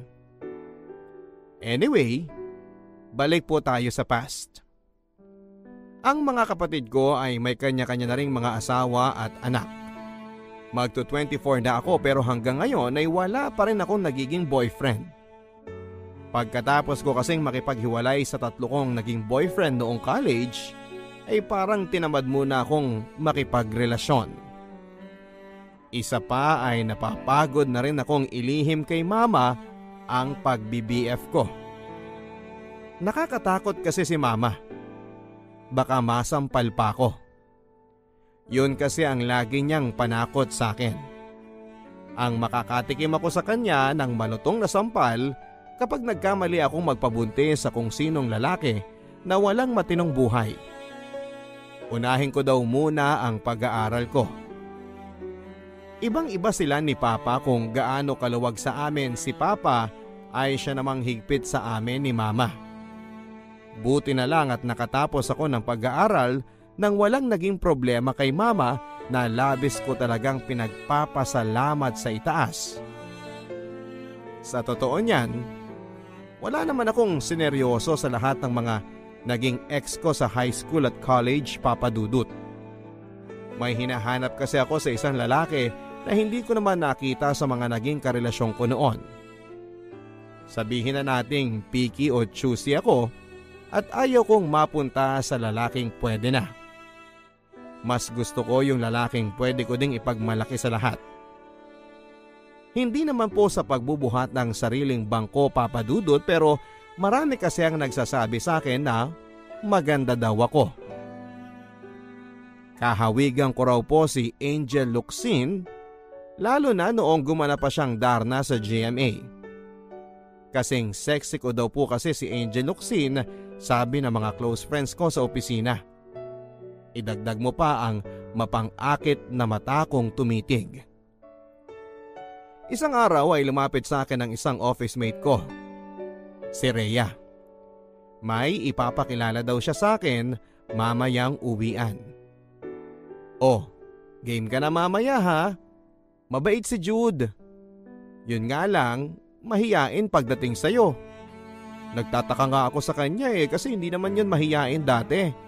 Anyway, balik po tayo sa past. Ang mga kapatid ko ay may kanya-kanya na ring mga asawa at anak. Magto 24 na ako pero hanggang ngayon ay wala pa rin akong nagiging boyfriend. Pagkatapos ko kasing makipaghiwalay sa 3 kong naging boyfriend noong college, ay parang tinamad muna akong makipagrelasyon. Isa pa ay napapagod na rin akong ilihim kay Mama ang pag-BBF ko. Nakakatakot kasi si Mama. Baka masampal pa ako. Yun kasi ang lagi niyang panakot sa akin. Ang makakatikim ako sa kanya ng malutong na sampal kapag nagkamali akong magpabuntis sa kung sinong lalaki na walang matinong buhay. Unahin ko daw muna ang pag-aaral ko. Ibang-iba sila ni Papa kung gaano kaluwag sa amin si Papa ay siya namang higpit sa amin ni Mama. Buti na lang at nakatapos ako ng pag-aaral nang walang naging problema kay Mama na labis ko talagang pinagpapasalamat sa itaas. Sa totoo niyan, wala naman akong sineryoso sa lahat ng mga naging ex ko sa high school at college, Papa Dudut. May hinahanap kasi ako sa isang lalaki na hindi ko naman nakita sa mga naging karelasyon ko noon. Sabihin na nating picky o choosy ako at ayaw kong mapunta sa lalaking pwede na. Mas gusto ko yung lalaking pwede ko ding ipagmalaki sa lahat. Hindi naman po sa pagbubuhat ng sariling bangko, Papa Dudut, pero marami kasi ang nagsasabi sa akin na maganda daw ako. Kahawigan ko raw po si Angel Locsin, lalo na noong gumana pa siyang Darna sa GMA. Kasing sexy ko daw po kasi si Angel Locsin, sabi ng mga close friends ko sa opisina. Idagdag mo pa ang mapang-akit na mata kong tumitig. Isang araw ay lumapit sa akin ang isang office mate ko, si Rhea. May ipapakilala daw siya sa akin mamayang uwian. Oh, game ka na mamaya ha? Mabait si Jude. Yun nga lang, mahiyain pagdating sa'yo. Nagtataka nga ako sa kanya kasi hindi naman yun mahiyain dati.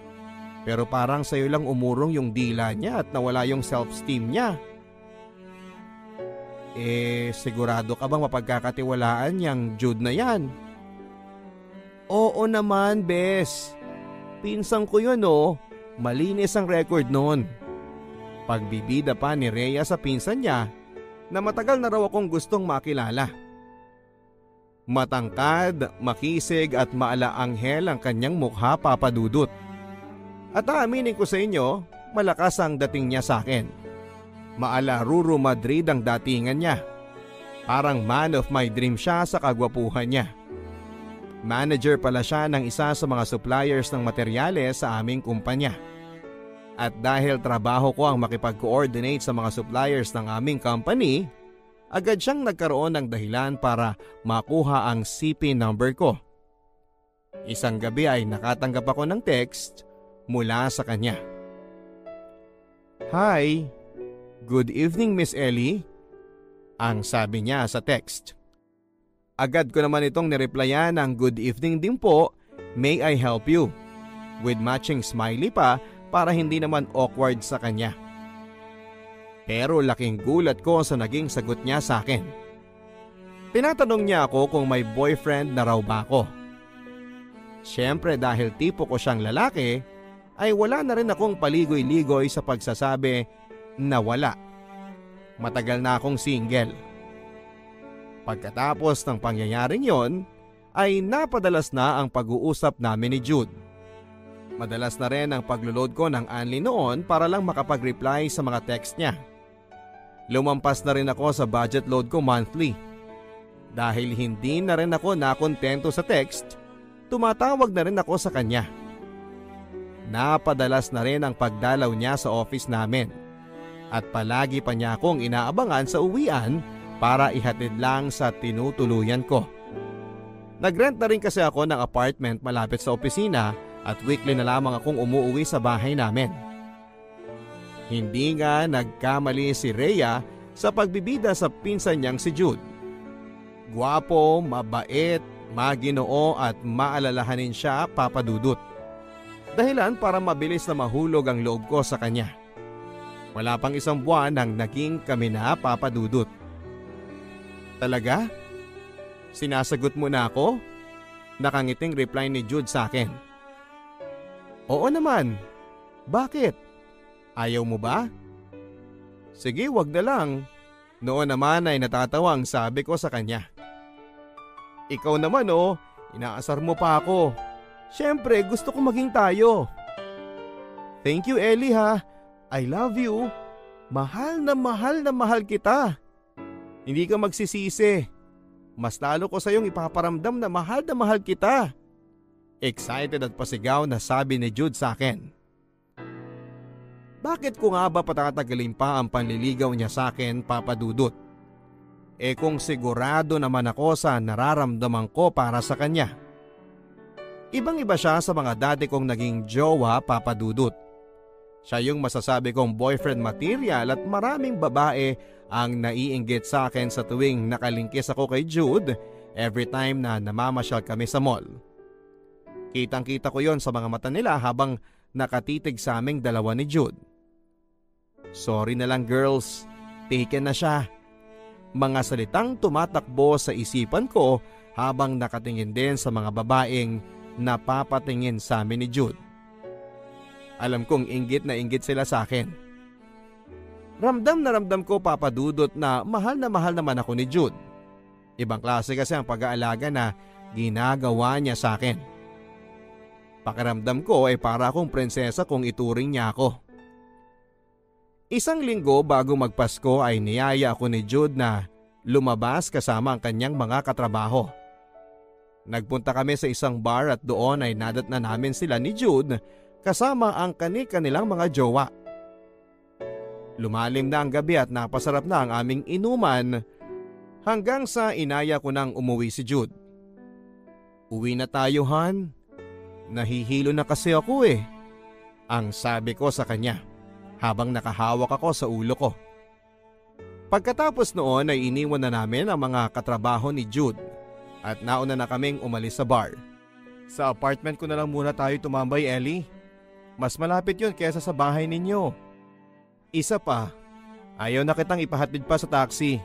Pero parang sa'yo lang umurong yung dila niya at nawala yung self-esteem niya. Sigurado ka bang mapagkakatiwalaan yung Jude na yan? Oo naman, bes. Pinsang ko yun malinis ang record noon. Pagbibida pa ni Rhea sa pinsan niya na matagal na raw akong gustong makilala. Matangkad, makisig at maalaanghel ang kanyang mukha, Papa Dudut. At aaminin ko sa inyo, malakas ang dating niya sa akin. Maala Ruru Madrid ang datingan niya. Parang man of my dream siya sa kagwapuhan niya. Manager pala siya ng isa sa mga suppliers ng materyales sa aming kumpanya. At dahil trabaho ko ang makipag-coordinate sa mga suppliers ng aming company, agad siyang nagkaroon ng dahilan para makuha ang CP number ko. Isang gabi ay nakatanggap ako ng text mula sa kanya. "Hi, good evening Miss Ellie," ang sabi niya sa text. Agad ko naman itong nireplyan ng good evening din po, may I help you? With matching smiley pa para hindi naman awkward sa kanya. Pero laking gulat ko sa naging sagot niya sa akin. Tinatanong niya ako kung may boyfriend na raw ba ako. Siyempre dahil tipo ko siyang lalaki, ay wala na rin akong paligoy-ligoy sa pagsasabi na wala. Matagal na akong single. Pagkatapos ng pangyayaring yon, ay napadalas na ang pag-uusap namin ni Jude. Madalas na rin ang paglo-load ko ng Anli noon para lang makapag-reply sa mga text niya. Lumampas na rin ako sa budget load ko monthly. Dahil hindi na rin ako nakontento sa text, tumatawag na rin ako sa kanya. Napadalas na rin ang pagdalaw niya sa office namin. At palagi pa niya akong inaabangan sa uwian para ihatid lang sa tinutuluyan ko. Nagrent na rin kasi ako ng apartment malapit sa opisina at weekly na lamang akong umuwi sa bahay namin. Hindi nga nagkamali si Rhea sa pagbibida sa pinsan niyang si Jude. Gwapo, mabait, maginoo at maalalahanin siya, Papa Dudut. Dahilan para mabilis na mahulog ang loob ko sa kanya. Wala pang isang buwan nang naging kami na, Papa Dudut. Talaga? Sinasagot mo na ako? Nakangiting reply ni Jude sa akin. Oo naman. Bakit? Ayaw mo ba? Sige, wag na lang. Noon naman ay natatawang sabi ko sa kanya. Ikaw naman inaasar mo pa ako. Siyempre gusto ko maging tayo. Thank you Ellie ha. I love you. Mahal na mahal kita. Hindi ka magsisisi. Mas lalo ko sa iyong ipaparamdam na mahal kita. Excited at pasigaw na sabi ni Jude sa akin. Bakit ko nga ba patatagalin pa ang panliligaw niya sa akin, Papa Dudut? Kung sigurado naman ako sa nararamdaman ko para sa kanya. Ibang-iba siya sa mga dati kong naging jowa, Papa Dudut. Siya yung masasabi kong boyfriend material at maraming babae ang naiinggit sa akin sa tuwing nakalingkis ako kay Jude every time na namamasyal kami sa mall. Kitang-kita ko yon sa mga mata nila habang nakatitig sa aming dalawa ni Jude. Sorry na lang girls, taken na siya. Mga salitang tumatakbo sa isipan ko habang nakatingin din sa mga babaeng napapatingin sa amin ni Jude. Alam kong inggit na inggit sila sa akin. Ramdam na ramdam ko, Papa Dudut, na mahal naman ako ni Jude. Ibang klase kasi ang pag-aalaga na ginagawa niya sa akin. Pakiramdam ko ay para akong prinsesa kung ituring niya ako. Isang linggo bago magpasko ay niyaya ako ni Jude na lumabas kasama ang kanyang mga katrabaho. Nagpunta kami sa isang bar at doon ay nadat na namin sila ni Jude kasama ang kanilang mga jowa. Lumalim na ang gabi at napasarap na ang aming inuman hanggang sa inaya ko nang umuwi si Jude. Uwi na tayo, Han. Nahihilo na kasi ako ang sabi ko sa kanya habang nakahawak ako sa ulo ko. Pagkatapos noon ay iniwan na namin ang mga katrabaho ni Jude at nauna na kaming umalis sa bar. Sa apartment ko na lang muna tayo tumambay, Ellie. Mas malapit yun kaysa sa bahay ninyo. Isa pa, ayaw na kitang ipahatid pa sa taxi.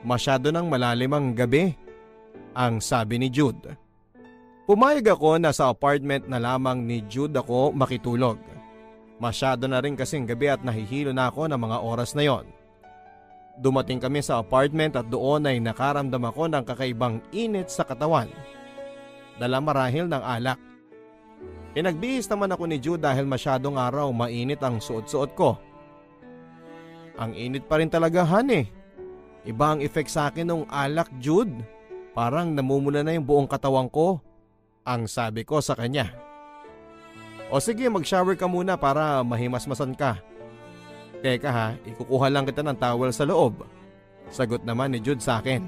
Masyado nang malalim ang gabi, ang sabi ni Jude. Pumayag ako na sa apartment na lamang ni Jude ako makitulog. Masyado na rin kasing gabi at nahihilo na ako ng mga oras na yon. Dumating kami sa apartment at doon ay nakaramdam ako ng kakaibang init sa katawan. Dala marahil ng alak. Pinagbihis naman ako ni Jude dahil masyadong araw mainit ang suot-suot ko. Ang init pa rin talaga, Han. Iba ang effect sa akin ng alak, Jude. Parang namumula na yung buong katawan ko, ang sabi ko sa kanya. O sige, mag-shower ka muna para mahimasmasan ka. Teka ha, ikukuha lang kita ng towel sa loob. Sagot naman ni Jude sa akin.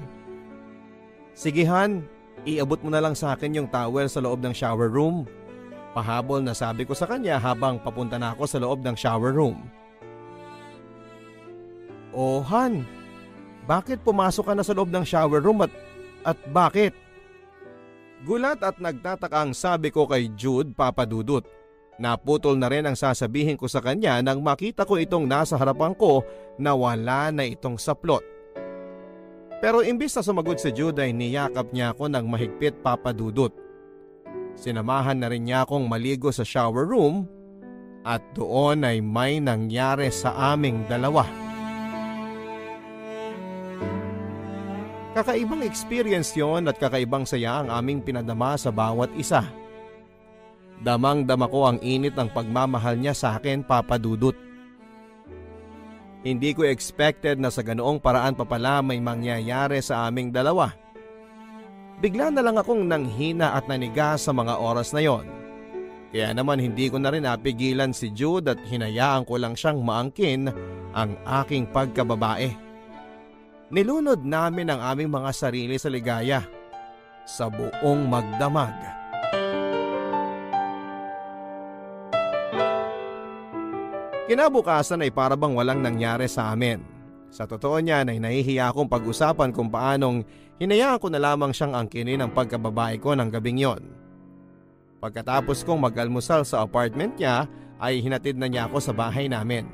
Sige Han, Iabot mo na lang sa akin yung towel sa loob ng shower room. Pahabol na sabi ko sa kanya habang papunta na ako sa loob ng shower room. Oh Han, bakit pumasok ka na sa loob ng shower room at bakit? Gulat at nagtatakang sabi ko kay Jude, Papa Dudut. Naputol na rin ang sasabihin ko sa kanya nang makita ko itong nasa harapan ko na wala na itong saplot. Pero imbis na sumagot si Jude ay niyakap niya ako ng mahigpit, Papa Dudut. Sinamahan na rin niya akong maligo sa shower room at doon ay may nangyari sa aming dalawa. Kakaibang experience yon at kakaibang saya ang aming pinadama sa bawat isa. Damang-dama ko ang init ng pagmamahal niya sa akin, Papa Dudut. Hindi ko expected na sa ganoong paraan pa pala may mangyayari sa aming dalawa. Bigla na lang akong nanghina at naniga sa mga oras na yon. Kaya naman hindi ko na rin napigilan si Jude at hinayaan ko lang siyang maangkin ang aking pagkababae. Nilunod namin ang aming mga sarili sa ligaya sa buong magdamag. Kinabukasan ay parabang walang nangyari sa amin. Sa totoo niyan ay nahihiya akong pag-usapan kung paanong hinayaan ko na lamang siyang angkinin ang pagkababae ko ng gabing yon. Pagkatapos kong mag-almusal sa apartment niya ay hinatid na niya ako sa bahay namin.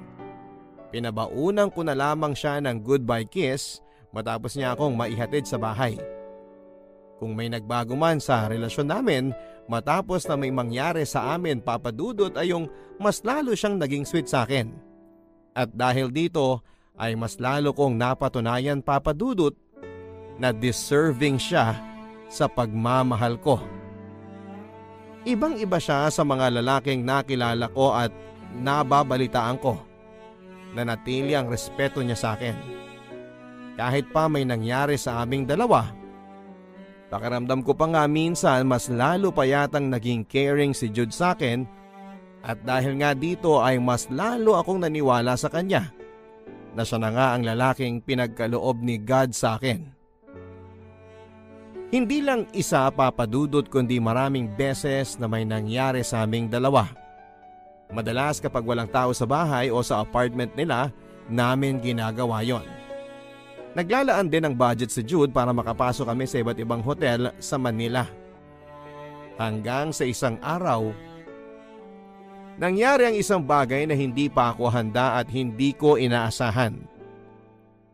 Pinabaunan ko na lamang siya ng goodbye kiss matapos niya akong maihatid sa bahay. Kung may nagbago man sa relasyon namin matapos na may mangyari sa amin, Papa Dudut, ay yung mas lalo siyang naging sweet sa akin. At dahil dito ay mas lalo kong napatunayan, Papa Dudut, na deserving siya sa pagmamahal ko. Ibang-iba siya sa mga lalaking nakilala ko at nababalitaan ko. Nanatili ang respeto niya sa akin. Kahit pa may nangyari sa aming dalawa, pakiramdam ko pa nga minsan mas lalo pa yatang naging caring si Jude sa akin at dahil nga dito ay mas lalo akong naniwala sa kanya na siya na nga ang lalaking pinagkaloob ni God sa akin. Hindi lang isa, Papa Dudut, kundi maraming beses na may nangyari sa aming dalawa. Madalas kapag walang tao sa bahay o sa apartment nila, namin ginagawa yon. Naglalaan din ng budget si Jude para makapasok kami sa iba't ibang hotel sa Manila. Hanggang sa isang araw, nangyari ang isang bagay na hindi pa ako handa at hindi ko inaasahan.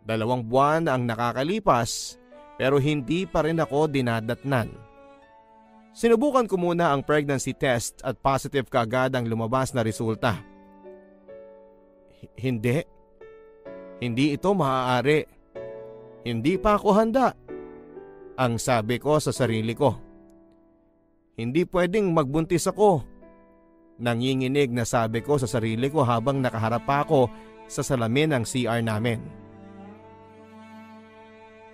2 buwan ang nakakalipas pero hindi pa rin ako dinadatnan. Sinubukan ko muna ang pregnancy test at positive kaagad ang lumabas na resulta. Hindi ito maaari. Hindi pa ako handa. Ang sabi ko sa sarili ko. Hindi pwedeng magbuntis ako. Nanginginig na sabi ko sa sarili ko habang nakaharap pa ako sa salamin ng CR namin.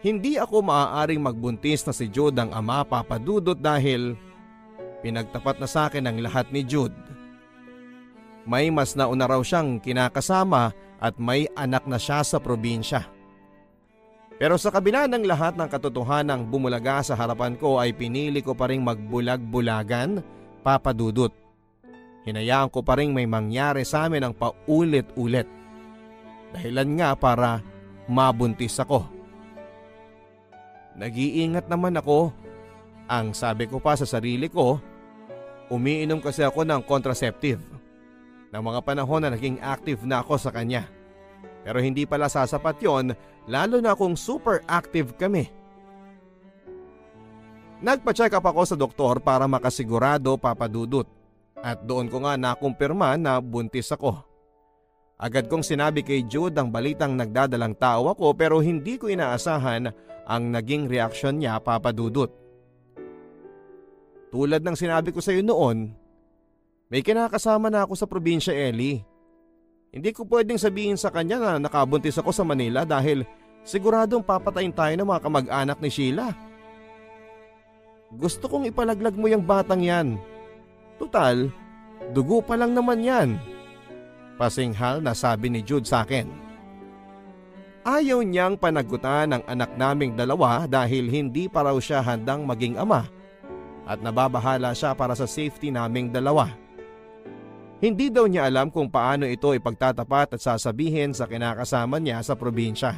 Hindi ako maaaring magbuntis na si Jude ang ama, Papa Dudut, dahil pinagtapat na sa akin ang lahat ni Jude. May mas nauna raw siyang kinakasama at may anak na siya sa probinsya. Pero sa kabila ng lahat ng katotohanang bumulaga sa harapan ko ay pinili ko pa ring magbulag-bulagan, Papa Dudut. Hinayaan ko pa ring may mangyari sa amin ang paulit-ulit. Dahilan nga para mabuntis ako. Nag-iingat naman ako. Ang sabi ko pa sa sarili ko, umiinom kasi ako ng contraceptive. Ng mga panahon na naging active na ako sa kanya. Pero hindi pala sasapat yon, lalo na kung super active kami. Nagpa-check up ako sa doktor para makasigurado, Papa Dudut. At doon ko nga nakumpirma na buntis ako. Agad kong sinabi kay Jude ang balitang nagdadalang tao ako pero hindi ko inaasahan ang naging reaksyon niya, Papa Dudut. Tulad ng sinabi ko sa iyo noon, may kinakasama na ako sa probinsya, Ellie. Hindi ko pwedeng sabihin sa kanya na nakabuntis ako sa Manila dahil siguradong papatayin tayo ng mga kamag-anak ni Sheila. Gusto kong ipalaglag mo yung batang yan. Tutal, dugo pa lang naman yan. Pasinghal na sabi ni Jude sa akin. Ayaw niyang panagutan ang anak naming dalawa dahil hindi pa raw siya handang maging ama at nababahala siya para sa safety naming dalawa. Hindi daw niya alam kung paano ito ipagtatapat at sasabihin sa kinakasama niya sa probinsya.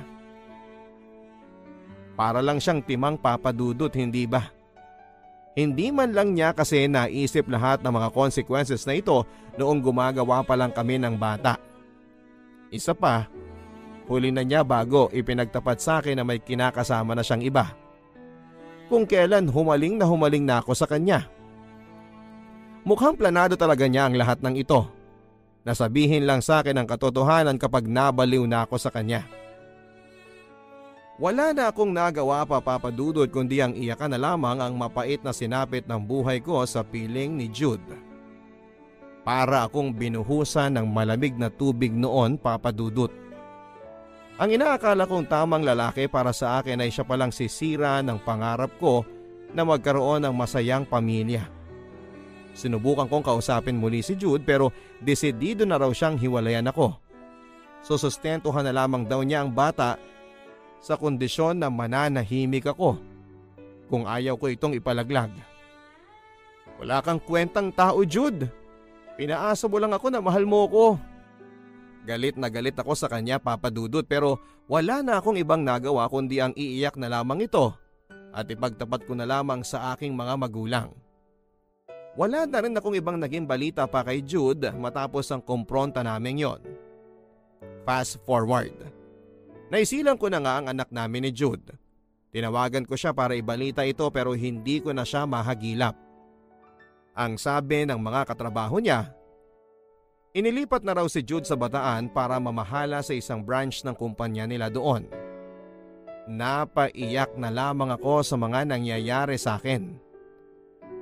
Para lang siyang timang papadudot, hindi ba? Hindi man lang niya kasi naisip lahat ng mga consequences na ito noong gumagawa pa lang kami ng bata. Isa pa, huli na niya bago ipinagtapat sa akin na may kinakasama na siyang iba. Kung kailan humaling na ako sa kanya. Mukhang planado talaga niya ang lahat ng ito. Nasabihin lang sa akin ang katotohanan kapag nabaliw na ako sa kanya. Wala na akong nagawa pa, Papadudod, kundi ang iyakan na lamang ang mapait na sinapit ng buhay ko sa piling ni Jude. Para akong binuhusan ng malamig na tubig noon, Papadudot. Ang inaakala kong tamang lalaki para sa akin ay siya palang sisira ng pangarap ko na magkaroon ng masayang pamilya. Sinubukan kong kausapin muli si Jude pero desidido na raw siyang hiwalayan ako. Susustentuhan na lamang daw niya ang bata sa kondisyon na mananahimik ako kung ayaw ko itong ipalaglag. Wala kang kwentang tao, Jude. Pinaasa mo lang ako na mahal mo ko. Galit na galit ako sa kanya, Papadudot, pero wala na akong ibang nagawa kundi ang iiyak na lamang ito at ipagtapat ko na lamang sa aking mga magulang. Wala na rin akong ibang naging balita pa kay Jude matapos ang kumpronta namin yon. Fast forward. Naisilang ko na nga ang anak namin ni Jude. Tinawagan ko siya para ibalita ito pero hindi ko na siya mahagilap. Ang sabi ng mga katrabaho niya, inilipat na raw si Jude sa Bataan para mamahala sa isang branch ng kumpanya nila doon. Napaiyak na lamang ako sa mga nangyayari sa akin.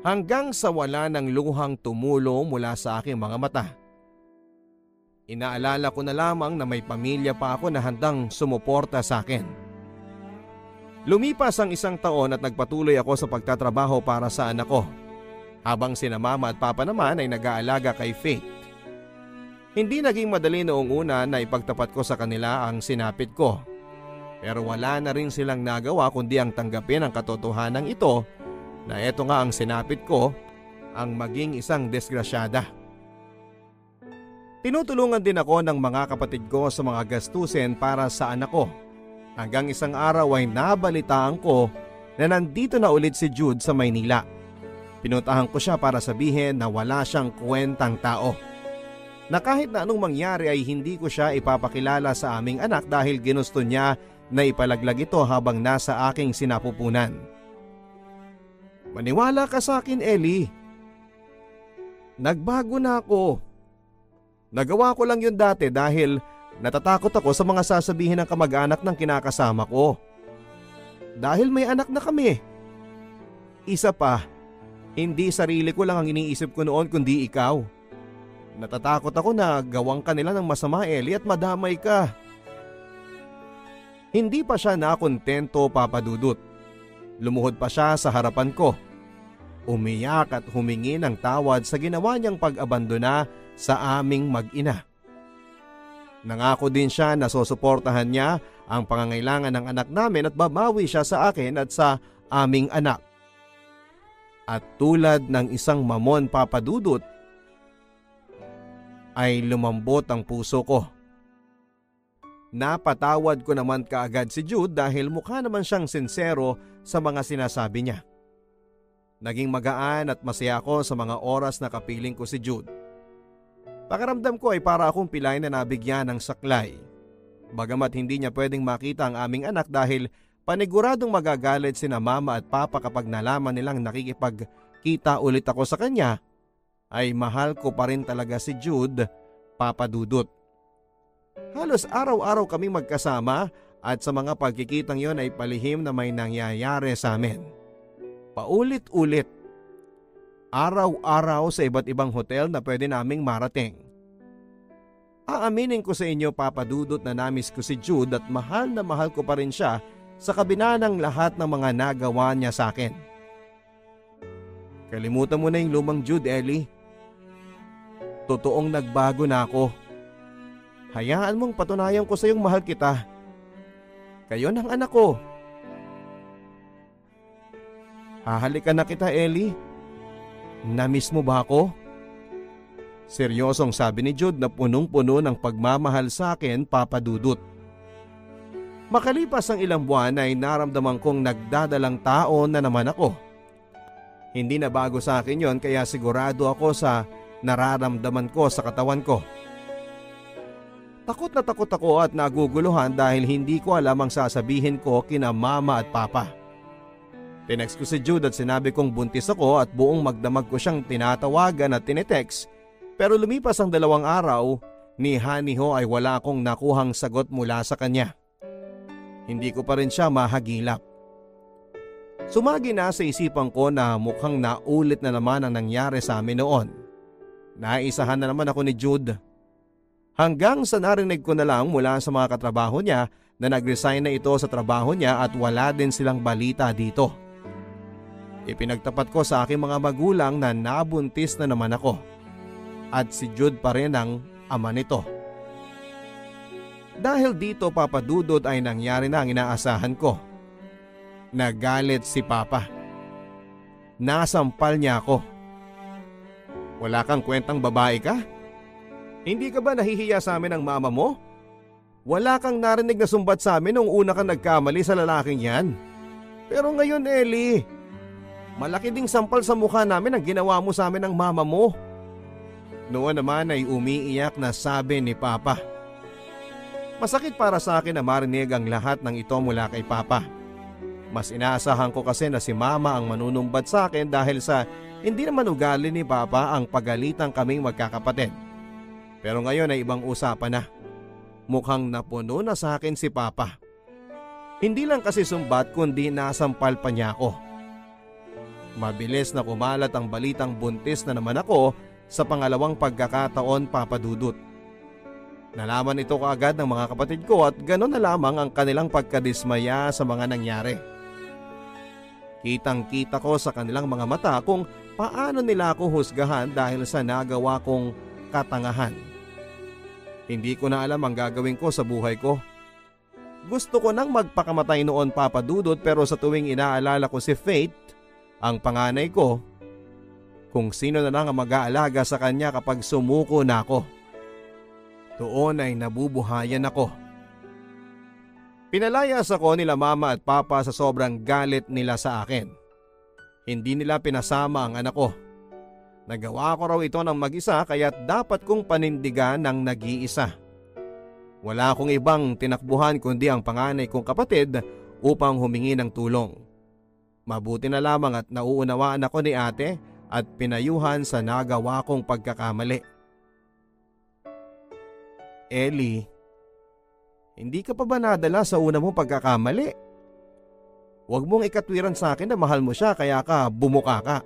Hanggang sa wala ng luhang tumulo mula sa aking mga mata. Inaalala ko na lamang na may pamilya pa ako na handang sumuporta sa akin. Lumipas ang 1 taon at nagpatuloy ako sa pagtatrabaho para sa anak ko, habang sina mama at papa naman ay nag-aalaga kay Faith. Hindi naging madali noong una na ipagtapat ko sa kanila ang sinapit ko. Pero wala na rin silang nagawa kundi ang tanggapin ang katotohanan ito na eto nga ang sinapit ko ang maging isang disgrasyada. Tinutulungan din ako ng mga kapatid ko sa mga gastusin para sa anak ko. Hanggang isang araw ay nabalitaan ko na nandito na ulit si Jude sa Maynila. Pinuntahan ko siya para sabihin na wala siyang kwentang tao. Na kahit na anong mangyari ay hindi ko siya ipapakilala sa aming anak dahil ginusto niya na ipalaglag ito habang nasa aking sinapupunan. Maniwala ka sa akin, Ellie. Nagbago na ako. Nagawa ko lang yun dati dahil natatakot ako sa mga sasabihin ng kamag-anak ng kinakasama ko. Dahil may anak na kami. Isa pa, hindi sarili ko lang ang iniisip ko noon kundi ikaw. Natatakot ako na gawang ka nila ng masama, Ellie, at madamay ka. Hindi pa siya nakontento, Papadudot. Lumuhod pa siya sa harapan ko. Umiyak at humingi ng tawad sa ginawa niyang pag-abandona sa aming mag-ina. Nangako din siya na susuportahan niya ang pangangailangan ng anak namin at babawi siya sa akin at sa aming anak. At tulad ng isang mamon, Papadudot, ay lumambot ang puso ko. Napatawad ko naman kaagad si Jude dahil mukha naman siyang sincero sa mga sinasabi niya. Naging magaan at masaya ako sa mga oras na kapiling ko si Jude. Pakiramdam ko ay para akong pilay na nabigyan ng saklay. Bagamat hindi niya pwedeng makita ang aming anak dahil paniguradong magagalit sina mama at papa kapag nalaman nilang nakikipagkita ulit ako sa kanya, ay mahal ko pa rin talaga si Jude, Papadudot. Halos araw-araw kami magkasama at sa mga pagkikitang yon ay palihim na may nangyayari sa amin. Paulit-ulit. Araw-araw sa iba't ibang hotel na pwede naming marating. Aaminin ko sa inyo, Papadudot, na namiss ko si Jude at mahal na mahal ko pa rin siya sa kabila ng lahat ng mga nagawa niya sa akin. Kalimutan mo na yung lumang Jude, Ellie. Totoong nagbago na ako. Hayaan mong patunayan ko sa iyong mahal kita. Kayo ng anak ko. Hahalikan na kita, Ellie. Namiss mo ba ako? Seryosong sabi ni Jude na punong-puno ng pagmamahal sa akin, Papa Dudut. Makalipas ang ilang buwan ay naramdaman kong nagdadalang tao na naman ako. Hindi na bago sa akin yon, kaya sigurado ako sa nararamdaman ko sa katawan ko. Takot na takot ako at naguguluhan dahil hindi ko alam ang sasabihin ko kina mama at papa. Tinext ko si Jude at sinabi kong buntis ako at buong magdamag ko siyang tinatawagan at tinetext, pero lumipas ang 2 araw, ni Haniho ay wala akong nakuhang sagot mula sa kanya. Hindi ko pa rin siya mahagilap. Sumagi na sa isipan ko na mukhang naulit na naman ang nangyari sa amin noon. Naisahan na naman ako ni Jude. Hanggang sa narinig ko na lang mula sa mga katrabaho niya na nag-resign na ito sa trabaho niya at wala din silang balita dito. Ipinagtapat ko sa aking mga magulang na nabuntis na naman ako. At si Jude pa rin ang ama nito. Dahil dito, Papa Dudut, ay nangyari na ang inaasahan ko. Nagalit si Papa. Nasampal niya ako. Wala kang kwentang babae ka? Hindi ka ba nahihiya sa amin ng mama mo? Wala kang narinig na sumbat sa amin nung una kang nagkamali sa lalaking yan. Pero ngayon, Ellie, malaki ding sampal sa mukha namin ang ginawa mo sa amin ng mama mo. Noon naman ay umiiyak na sabi ni Papa. Masakit para sa akin na marinig ang lahat ng ito mula kay Papa. Mas inaasahan ko kasi na si Mama ang manunumbat sa akin dahil sa hindi naman ugali ni Papa ang pagalitan kaming magkakapatid. Pero ngayon ay ibang usapan na. Mukhang napuno na sa akin si Papa. Hindi lang kasi sumbat kundi nasampal pa niya ako. Mabilis na kumalat ang balitang buntis na naman ako sa pangalawang pagkakataon, Papa Dudut. Nalaman ito kaagad ng mga kapatid ko at gano'n na lamang ang kanilang pagkadismaya sa mga nangyari. Kitang-kita ko sa kanilang mga mata kung paano nila ako husgahan dahil sa nagawa kong katangahan. Hindi ko na alam ang gagawin ko sa buhay ko. Gusto ko nang magpakamatay noon, Papa Dudut, pero sa tuwing inaalala ko si Faith, ang panganay ko, kung sino na lang ang mag-aalaga sa kanya kapag sumuko na ako, doon ay nabubuhayan ako. Pinalayas ako nila Mama at Papa sa sobrang galit nila sa akin. Hindi nila pinasama ang anak ko. Nagawa ko raw ito ng mag-isa kaya't dapat kong panindigan ng nag-iisa. Wala akong ibang tinakbuhan kundi ang panganay kong kapatid upang humingi ng tulong. Mabuti na lamang at nauunawaan ako ni ate at pinayuhan sa nagawa kong pagkakamali. Ellie, hindi ka pa ba nadala sa una mong pagkakamali? Huwag mong ikatwiran sa akin na mahal mo siya kaya ka bumuka ka.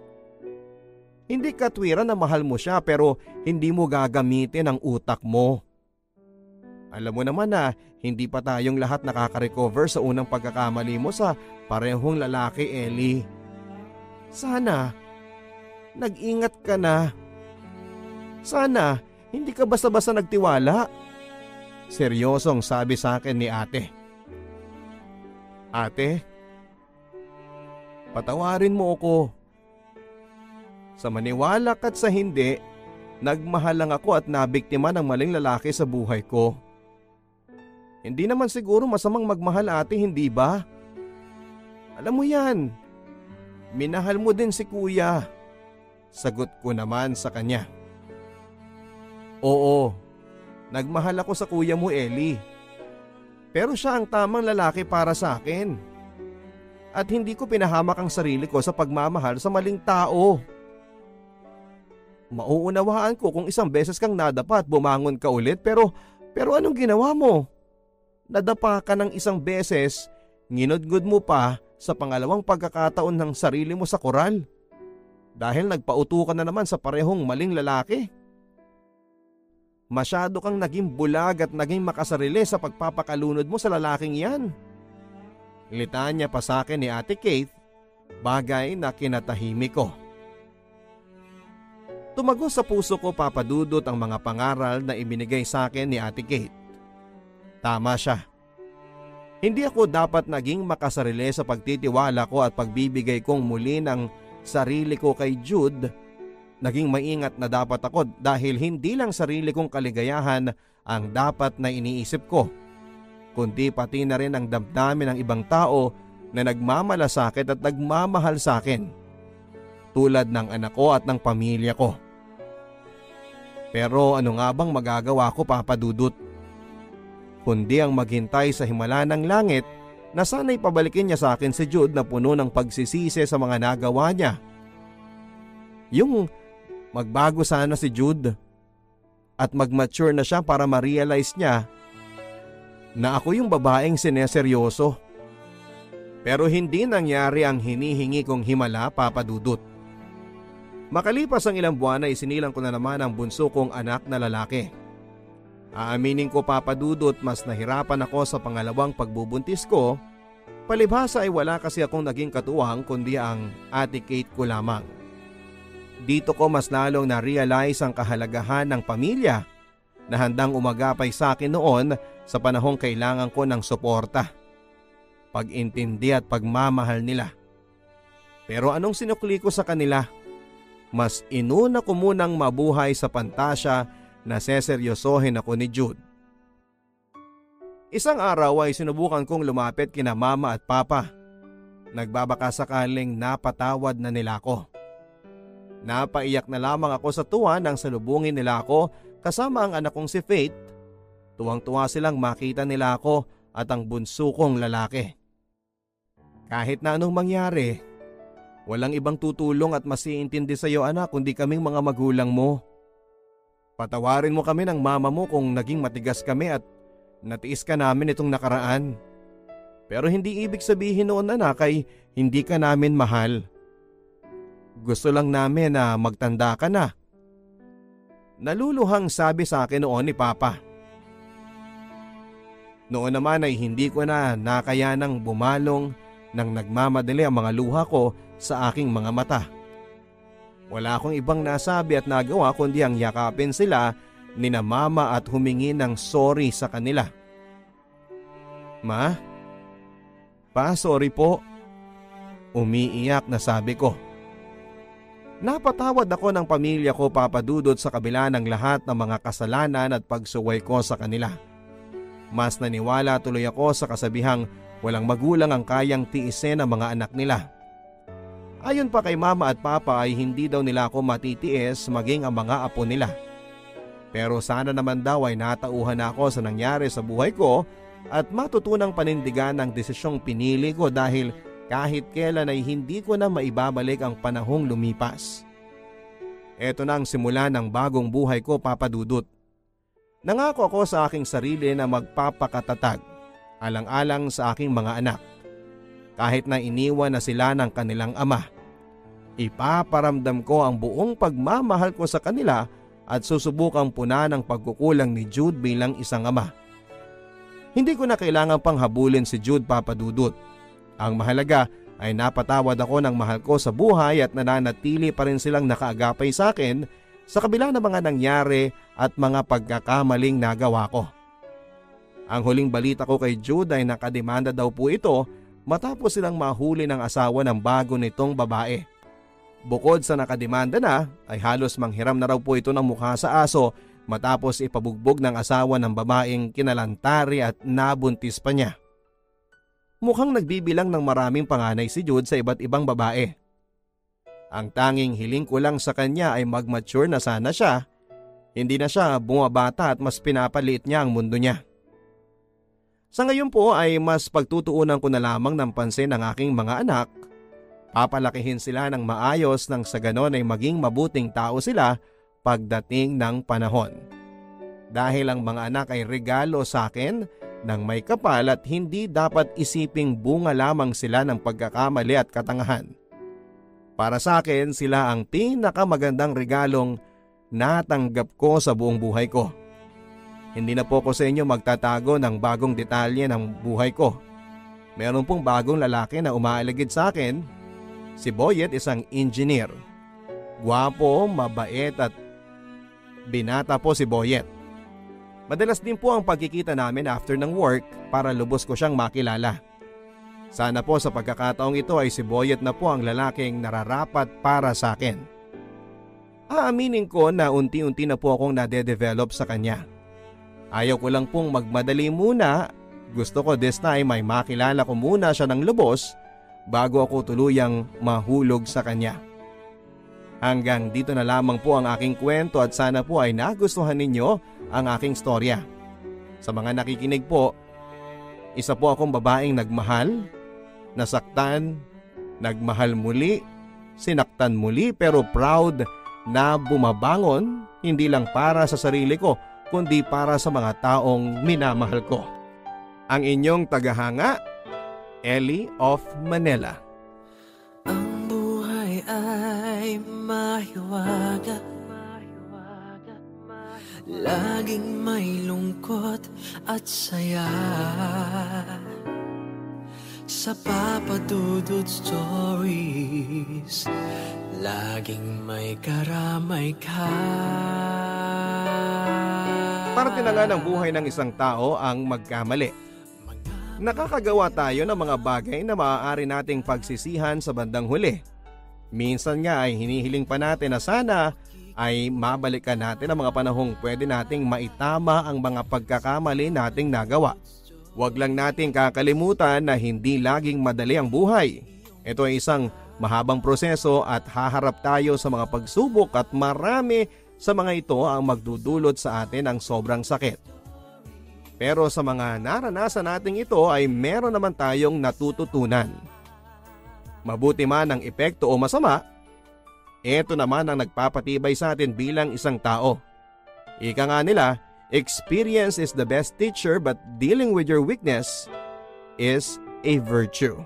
Hindi katwiran na mahal mo siya pero hindi mo gagamitin ang utak mo. Alam mo naman na hindi pa tayong lahat nakaka-recover sa unang pagkakamali mo sa parehong lalaki, Ellie. Sana nag-ingat ka na. Sana hindi ka basta-basta nagtiwala. Seryosong sabi sa akin ni ate. Ate, patawarin mo ako. Sa maniwala at sa hindi, nagmahal lang ako at nabiktima ng maling lalaki sa buhay ko. Hindi naman siguro masamang magmahal, ate, hindi ba? Alam mo yan, minahal mo din si kuya. Sagot ko naman sa kanya. Oo, nagmahal ako sa kuya mo, Ellie. Pero siya ang tamang lalaki para sa akin. At hindi ko pinahamak ang sarili ko sa pagmamahal sa maling tao. Mauunawaan ko kung isang beses kang nadapa at bumangon ka ulit pero anong ginawa mo? Nadapa ka ng isang beses, nginudgod mo pa sa pangalawang pagkakataon ng sarili mo sa koral. Dahil nagpauto ka na naman sa parehong maling lalaki. Masyado kang naging bulag at naging makasarili sa pagpapakalunod mo sa lalaking yan. Litanya pa sa akin ni Ate Kate, bagay na kinatahimik ko. Tumagos sa puso ko, Papa Dudut, ang mga pangaral na ibinigay sa akin ni Ate Kate. Tama siya. Hindi ako dapat naging makasarili sa pagtitiwala ko at pagbibigay kong muli ng sarili ko kay Jude. Naging maingat na dapat ako dahil hindi lang sarili kong kaligayahan ang dapat na iniisip ko, kundi pati na rin ang damdamin ng ibang tao na nagmamalasakit at nagmamahal sa akin, tulad ng anak ko at ng pamilya ko. Pero ano nga bang magagawa ko, Papa Dudut? Kundi ang maghintay sa himala ng langit na sana'y pabalikin niya sa akin si Jude na puno ng pagsisisi sa mga nagawa niya. Yung magbago sana si Jude at mag-mature na siya para ma-realize niya na ako yung babaeng sineseryoso. Pero hindi nangyari ang hinihingi kong himala, Papa Dudut. Makalipas ang ilang buwan ay isinilang ko na naman ang bunso kong anak na lalaki. Aaminin ko, Papa Dudut, mas nahirapan ako sa pangalawang pagbubuntis ko. Palibhasa ay wala kasi akong naging katuwang kundi ang Ate Kate ko lamang. Dito ko mas lalong na-realize ang kahalagahan ng pamilya na handang umagapay sa akin noon sa panahong kailangan ko ng suporta, pag-intindi at pagmamahal nila. Pero anong sinukli ko sa kanila? Mas inuna ko munang mabuhay sa pantasya na seseryosohin ako ni Jude. Isang araw ay sinubukan kong lumapit kina Mama at Papa. Nagbabaka sakaling napatawad na nila ako. Napaiyak na lamang ako sa tuwa nang salubungin nila ako kasama ang anak kong si Faith. Tuwang-tuwa silang makita nila ako at ang bunso kong lalaki. Kahit na anong mangyari, walang ibang tutulong at masiintindi sa iyo, anak, kundi kaming mga magulang mo. Patawarin mo kami ng mama mo kung naging matigas kami at natiis ka namin itong nakaraan. Pero hindi ibig sabihin noon, anak, ay hindi ka namin mahal. Gusto lang namin na magtanda ka na. Naluluhang sabi sa akin noon ni Papa. Noon naman ay hindi ko na nakayanang bumalong nang nagmamadali ang mga luha ko sa aking mga mata. Wala akong ibang nasabi at nagawa kundi ang yakapin sila ni na Mama at humingi ng sorry sa kanila. Ma? Pa, sorry po. Umiiyak na sabi ko. Napatawad ako ng pamilya ko, Papa Dudut, sa kabila ng lahat ng mga kasalanan at pagsuway ko sa kanila. Mas naniwala tuloy ako sa kasabihang walang magulang ang kayang tiisin ang mga anak nila. Ayon pa kay Mama at Papa ay hindi daw nila ako matitiis maging ang mga apo nila. Pero sana naman daw ay natauhan ako sa nangyari sa buhay ko at matutunang panindigan ang desisyong pinili ko dahil kahit kailan ay hindi ko na maibabalik ang panahong lumipas. Ito na ang simula ng bagong buhay ko, Papa Dudut. Nangako ako sa aking sarili na magpapakatatag, alang-alang sa aking mga anak. Kahit na iniwan na sila ng kanilang ama, ipaparamdam ko ang buong pagmamahal ko sa kanila at susubukang punan ang pagkukulang ni Jude bilang isang ama. Hindi ko na kailangan pang habulin si Jude, Papa Dudut. Ang mahalaga ay napatawad ako ng mahal ko sa buhay at nananatili pa rin silang nakaagapay sa akin sa kabila ng mga nangyari at mga pagkakamaling nagawa ko. Ang huling balita ko kay Jude ay nakademanda daw po ito matapos silang mahuli ng asawa ng bago nitong babae. Bukod sa nakademanda na, ay halos manghiram na raw po ito ng mukha sa aso matapos ipabugbog ng asawa ng babaeng kinalantari at nabuntis pa niya. Mukhang nagbibilang ng maraming panganay si Jude sa iba't ibang babae. Ang tanging hiling ko lang sa kanya ay mag-mature na sana siya. Hindi na siya bumabata at mas pinapaliit niya ang mundo niya. Sa ngayon po ay mas pagtutuunan ko na lamang ng pansin ang aking mga anak. Papalakihin sila ng maayos nang sa ganon ay maging mabuting tao sila pagdating ng panahon. Dahil ang mga anak ay regalo sa akin ng may kapal at hindi dapat isiping bunga lamang sila ng pagkakamali at katangahan. Para sa akin, sila ang pinakamagandang regalong natanggap ko sa buong buhay ko. Hindi na po ko sa inyo magtatago ng bagong detalye ng buhay ko. Meron pong bagong lalaki na umaaligid sa akin. Si Boyet, isang engineer. Gwapo, mabait at binata po si Boyet. Madalas din po ang pagkikita namin after ng work para lubos ko siyang makilala. Sana po sa pagkakataong ito ay si Boyet na po ang lalaking nararapat para sa akin. Aaminin ko na unti-unti na po akong nade-develop sa kanya. Ayaw ko lang pong magmadali muna. Gusto ko this time ay makilala ko muna siya ng lubos bago ako tuluyang mahulog sa kanya. Hanggang dito na lamang po ang aking kwento at sana po ay nagustuhan ninyo ang aking storya. Sa mga nakikinig po, isa po akong babaeng nagmahal, nasaktan, nagmahal muli, sinaktan muli pero proud na bumabangon hindi lang para sa sarili ko kundi para sa mga taong minamahal ko. Ang inyong tagahanga, Ellie of Manila. Ang buhay ay mahiwaga, laging may lungkot at saya. Sa Papa Dudut Stories, laging may karamay ka. Parte na nga ng buhay ng isang tao ang magkamali. Nakakagawa tayo ng mga bagay na maaari nating pagsisihan sa bandang huli. Minsan nga ay hinihiling pa natin na sana ay mabalikan natin ang mga panahong pwede nating maitama ang mga pagkakamali nating nagawa. Huwag lang nating kakalimutan na hindi laging madali ang buhay. Ito ay isang mahabang proseso at haharap tayo sa mga pagsubok at marami sa mga ito ang magdudulot sa atin ng sobrang sakit. Pero sa mga naranasan nating ito ay meron naman tayong natututunan. Mabuti man ang epekto o masama, ito naman ang nagpapatibay sa atin bilang isang tao. Ika nga nila, experience is the best teacher but dealing with your weakness is a virtue.